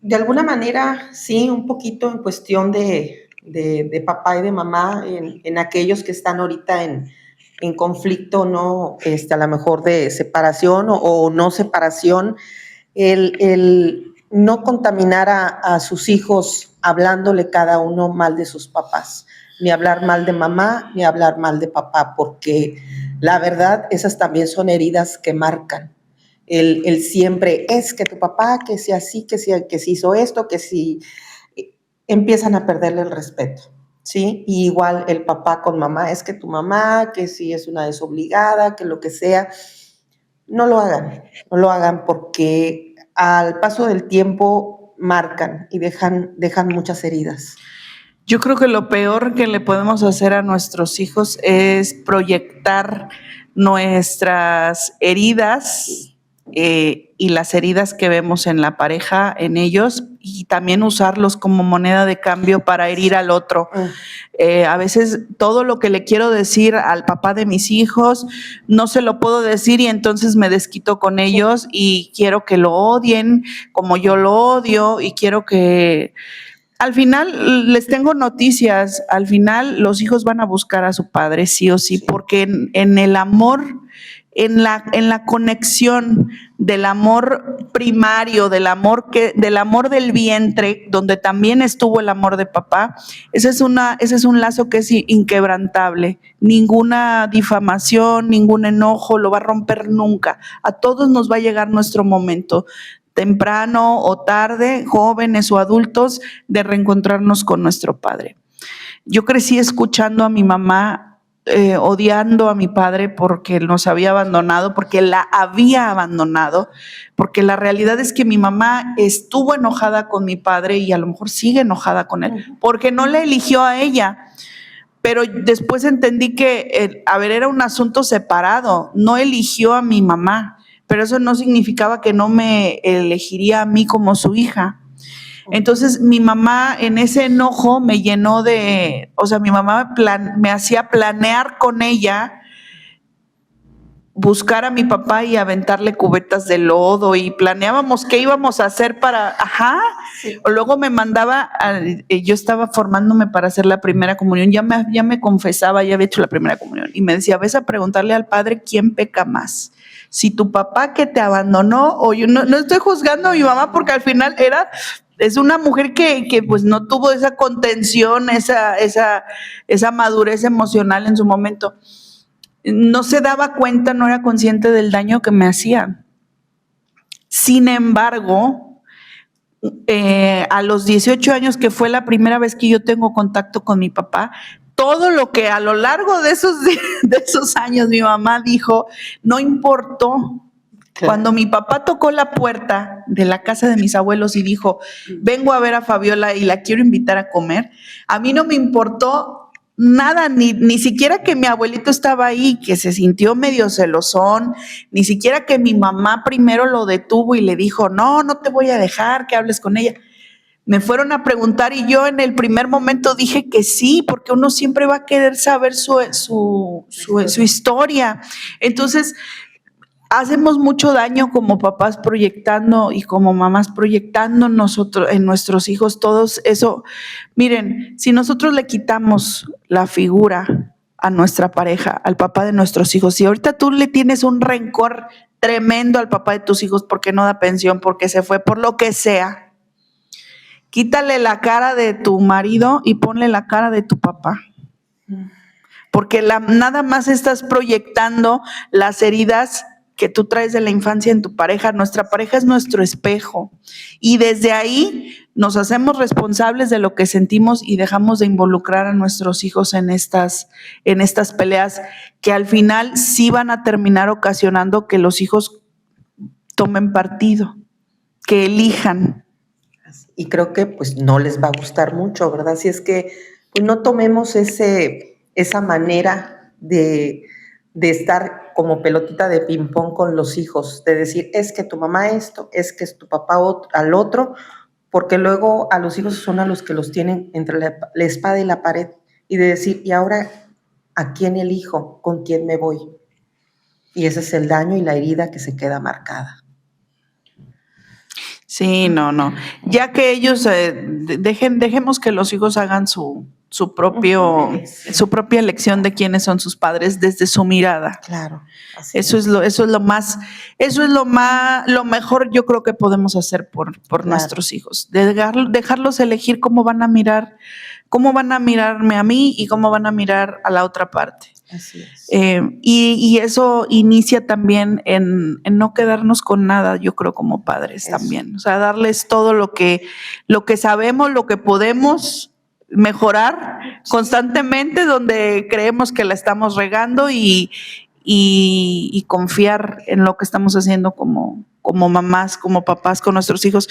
de alguna manera sí, un poquito en cuestión de papá y de mamá, en aquellos que están ahorita en conflicto, ¿no? A lo mejor de separación o no separación, el no contaminar a sus hijos hablándole cada uno mal de sus papás, ni hablar mal de mamá, ni hablar mal de papá, porque la verdad, esas también son heridas que marcan. El siempre, es que tu papá, que si así, que si hizo esto, que si empiezan a perderle el respeto, ¿sí? Y igual el papá con mamá, es que tu mamá, que si es una desobligada, que lo que sea, no lo hagan porque al paso del tiempo marcan y dejan muchas heridas. Yo creo que lo peor que le podemos hacer a nuestros hijos es proyectar nuestras heridas y las heridas que vemos en la pareja, en ellos, y también usarlos como moneda de cambio para herir al otro. A veces todo lo que le quiero decir al papá de mis hijos no se lo puedo decir y entonces me desquito con ellos y quiero que lo odien como yo lo odio y quiero que... Al final les tengo noticias, al final los hijos van a buscar a su padre sí o sí, porque en el amor, en la conexión del amor primario, del amor del vientre, donde también estuvo el amor de papá, ese es un lazo que es inquebrantable. Ninguna difamación, ningún enojo lo va a romper nunca. A todos nos va a llegar nuestro momento, temprano o tarde, jóvenes o adultos, de reencontrarnos con nuestro padre. Yo crecí escuchando a mi mamá, odiando a mi padre porque nos había abandonado, porque la había abandonado, porque la realidad es que mi mamá estuvo enojada con mi padre y a lo mejor sigue enojada con él, porque no la eligió a ella. pero después entendí que, era un asunto separado, no eligió a mi mamá, pero eso no significaba que no me elegiría a mí como su hija. Entonces mi mamá en ese enojo me llenó mi mamá me hacía planear con ella buscar a mi papá y aventarle cubetas de lodo y planeábamos qué íbamos a hacer Sí. o luego me mandaba, yo estaba formándome para hacer la primera comunión, ya me confesaba, ya había hecho la primera comunión y me decía, ves a preguntarle al padre quién peca más, si tu papá que te abandonó o yo. No estoy juzgando a mi mamá porque al final es una mujer que pues no tuvo esa contención, esa madurez emocional en su momento. No se daba cuenta, no era consciente del daño que me hacía. Sin embargo, a los 18 años, que fue la primera vez que yo tengo contacto con mi papá, todo lo que a lo largo de esos años mi mamá dijo, no importó. Claro. Cuando mi papá tocó la puerta de la casa de mis abuelos y dijo, vengo a ver a Fabiola y la quiero invitar a comer, a mí no me importó nada, ni siquiera que mi abuelito estaba ahí, que se sintió medio celosón, ni siquiera que mi mamá primero lo detuvo y le dijo, no te voy a dejar que hables con ella. Me fueron a preguntar y yo en el primer momento dije que sí, porque uno siempre va a querer saber su historia. Entonces, hacemos mucho daño como papás proyectando y como mamás proyectando en nuestros hijos todos eso. Miren, si nosotros le quitamos la figura a nuestra pareja, al papá de nuestros hijos, si ahorita tú le tienes un rencor tremendo al papá de tus hijos porque no da pensión, porque se fue, por lo que sea, quítale la cara de tu marido y ponle la cara de tu papá. Porque nada más estás proyectando las heridas que tú traes de la infancia en tu pareja. Nuestra pareja es nuestro espejo y desde ahí nos hacemos responsables de lo que sentimos y dejamos de involucrar a nuestros hijos en estas peleas que al final sí van a terminar ocasionando que los hijos tomen partido, que elijan. Y creo que pues no les va a gustar mucho, ¿verdad? Si es que pues no tomemos esa manera de estar como pelotita de ping-pong con los hijos, de decir, es que tu mamá esto, es que es tu papá al otro, porque luego a los hijos son a los que los tienen entre la espada y la pared, y de decir, ¿y ahora a quién elijo? ¿Con quién me voy? Y ese es el daño y la herida que se queda marcada. Sí, no. Ya que ellos dejemos que los hijos hagan su propia elección de quiénes son sus padres desde su mirada. Claro. Eso es lo mejor yo creo que podemos hacer por claro. Nuestros hijos. Dejarlos elegir cómo van a mirarme a mí y cómo van a mirar a la otra parte. Así es. Y eso inicia también en no quedarnos con nada, yo creo, como padres también. O sea, darles todo lo que sabemos, lo que podemos mejorar constantemente donde creemos que la estamos regando y confiar en lo que estamos haciendo como mamás, como papás con nuestros hijos.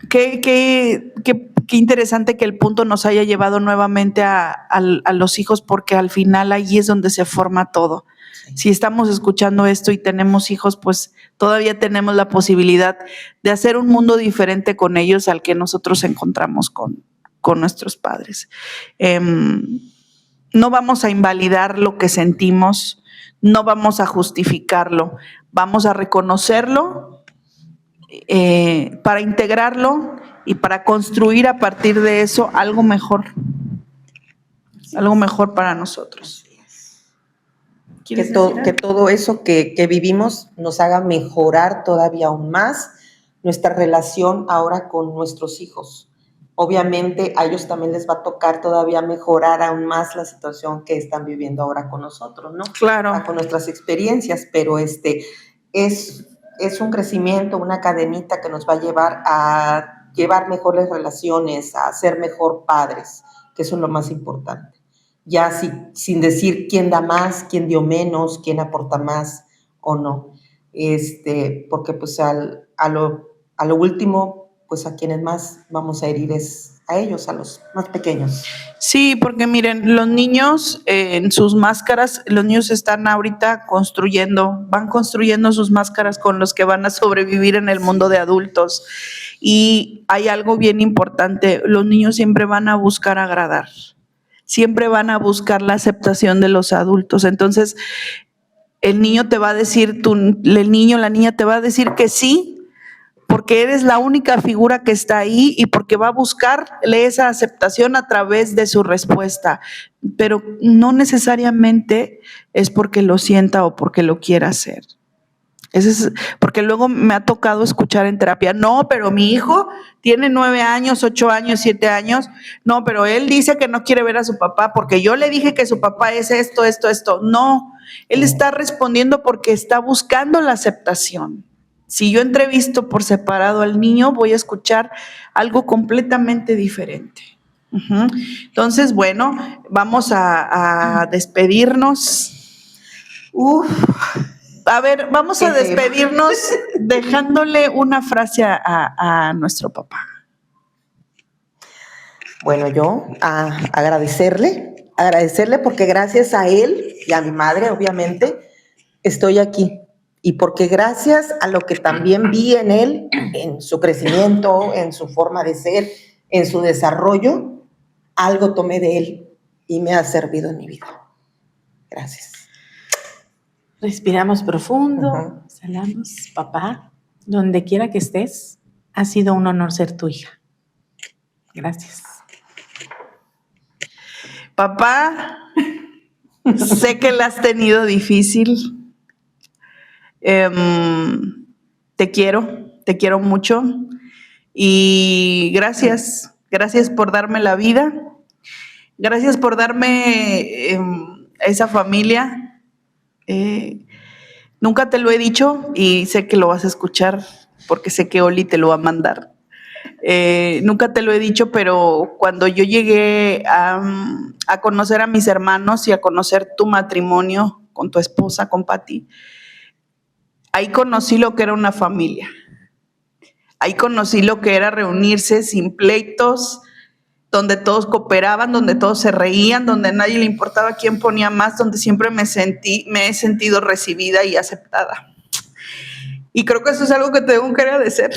Qué interesante que el punto nos haya llevado nuevamente a los hijos, porque al final ahí es donde se forma todo. Sí. Si estamos escuchando esto y tenemos hijos, pues todavía tenemos la posibilidad de hacer un mundo diferente con ellos al que nosotros encontramos con nuestros padres. No vamos a invalidar lo que sentimos, no vamos a justificarlo, vamos a reconocerlo para integrarlo y para construir a partir de eso algo mejor para nosotros. Que todo eso que vivimos nos haga mejorar todavía aún más nuestra relación ahora con nuestros hijos. Obviamente a ellos también les va a tocar todavía mejorar aún más la situación que están viviendo ahora con nosotros, ¿no? Claro. Con nuestras experiencias, pero es un crecimiento, una cadenita que nos va a llevar a llevar mejores relaciones, a ser mejor padres, que eso es lo más importante. Ya sin decir quién da más, quién dio menos, quién aporta más o no. Porque pues a lo último pues a quienes más vamos a herir es a ellos, a los más pequeños. Sí, porque miren, los niños en sus máscaras, los niños están ahorita van construyendo sus máscaras con los que van a sobrevivir en el mundo de adultos. Y hay algo bien importante, los niños siempre van a buscar agradar, siempre van a buscar la aceptación de los adultos. Entonces, el niño te va a decir, el niño, la niña te va a decir que sí, porque eres la única figura que está ahí y porque va a buscarle esa aceptación a través de su respuesta, pero no necesariamente es porque lo sienta o porque lo quiera hacer. Porque luego me ha tocado escuchar en terapia, no, pero mi hijo tiene 9 años, 8 años, 7 años, no, pero él dice que no quiere ver a su papá porque yo le dije que su papá es esto. No, él está respondiendo porque está buscando la aceptación. Si yo entrevisto por separado al niño, voy a escuchar algo completamente diferente. Entonces, bueno, vamos a despedirnos. A ver, vamos a despedirnos dejándole una frase a nuestro papá. Bueno, yo a agradecerle porque gracias a él y a mi madre, obviamente, estoy aquí. Y porque gracias a lo que también vi en él, en su crecimiento, en su forma de ser, en su desarrollo, algo tomé de él y me ha servido en mi vida. Gracias. Respiramos profundo, exhalamos. Papá, donde quiera que estés, ha sido un honor ser tu hija. Gracias. Papá, sé que la has tenido difícil. Te quiero mucho y gracias por darme la vida, gracias por darme esa familia. Nunca te lo he dicho y sé que lo vas a escuchar porque sé que Oli te lo va a mandar. Nunca te lo he dicho, pero cuando yo llegué a conocer a mis hermanos y a conocer tu matrimonio con tu esposa, con Pati, ahí conocí lo que era una familia. Ahí conocí lo que era reunirse sin pleitos, donde todos cooperaban, donde todos se reían, donde a nadie le importaba quién ponía más, donde siempre me he sentido recibida y aceptada. Y creo que eso es algo que tengo que agradecer.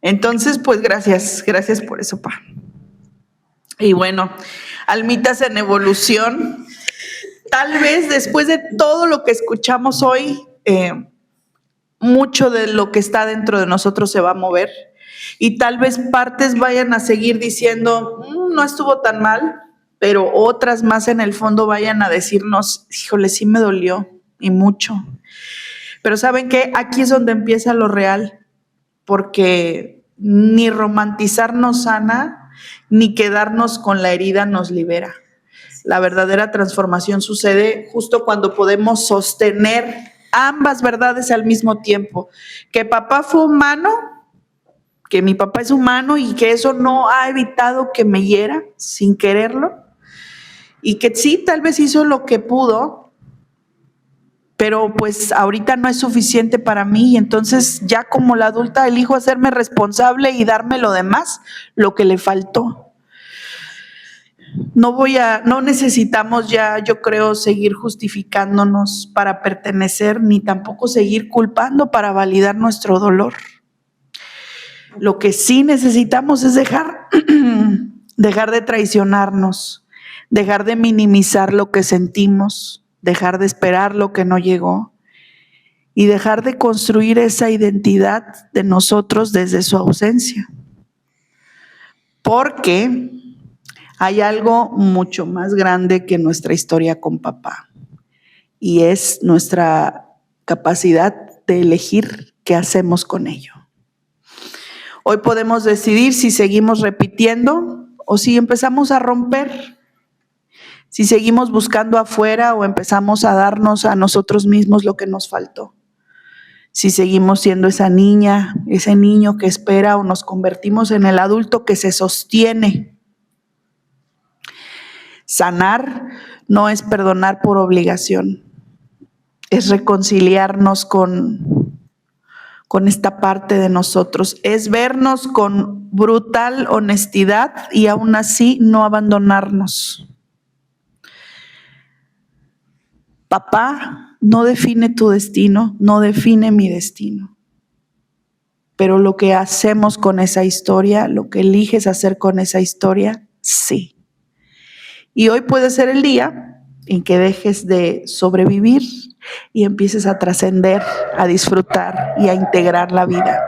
Entonces, pues gracias por eso, pa. Y bueno, almitas en evolución. Tal vez después de todo lo que escuchamos hoy, mucho de lo que está dentro de nosotros se va a mover y tal vez partes vayan a seguir diciendo, no estuvo tan mal, pero otras más en el fondo vayan a decirnos, híjole, sí me dolió y mucho. Pero ¿saben qué? Aquí es donde empieza lo real, porque ni romantizar nos sana, ni quedarnos con la herida nos libera. La verdadera transformación sucede justo cuando podemos sostener ambas verdades al mismo tiempo. Que papá fue humano, que mi papá es humano y que eso no ha evitado que me hiera sin quererlo. Y que sí, tal vez hizo lo que pudo, pero pues ahorita no es suficiente para mí. Y entonces ya como la adulta elijo hacerme responsable y darme lo demás, lo que le faltó. No necesitamos ya, yo creo, seguir justificándonos para pertenecer, ni tampoco seguir culpando para validar nuestro dolor. Lo que sí necesitamos es dejar de traicionarnos, dejar de minimizar lo que sentimos, dejar de esperar lo que no llegó y dejar de construir esa identidad de nosotros desde su ausencia. Porque hay algo mucho más grande que nuestra historia con papá y es nuestra capacidad de elegir qué hacemos con ello. Hoy podemos decidir si seguimos repitiendo o si empezamos a romper, si seguimos buscando afuera o empezamos a darnos a nosotros mismos lo que nos faltó. Si seguimos siendo esa niña, ese niño que espera o nos convertimos en el adulto que se sostiene. Sanar no es perdonar por obligación, es reconciliarnos con con esta parte de nosotros. Es vernos con brutal honestidad y aún así no abandonarnos. Papá no define tu destino, no define mi destino. Pero lo que hacemos con esa historia, lo que eliges hacer con esa historia, sí. Y hoy puede ser el día en que dejes de sobrevivir y empieces a trascender, a disfrutar y a integrar la vida.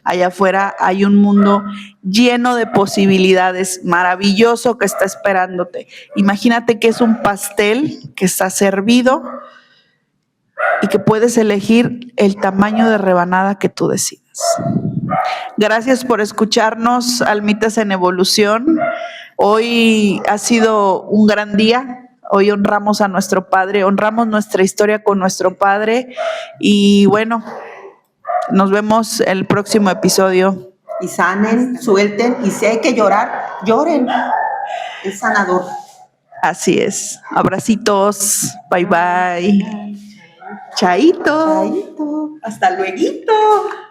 Allá afuera hay un mundo lleno de posibilidades, maravilloso que está esperándote. Imagínate que es un pastel que está servido y que puedes elegir el tamaño de rebanada que tú decidas. Gracias por escucharnos, Almitas en Evolución. Hoy ha sido un gran día. Hoy honramos a nuestro Padre, honramos nuestra historia con nuestro Padre. Y bueno, nos vemos el próximo episodio. Y sanen, suelten, y si hay que llorar, lloren. Es sanador. Así es. Abracitos. Bye bye. Chaito. Chaito. Hasta luego.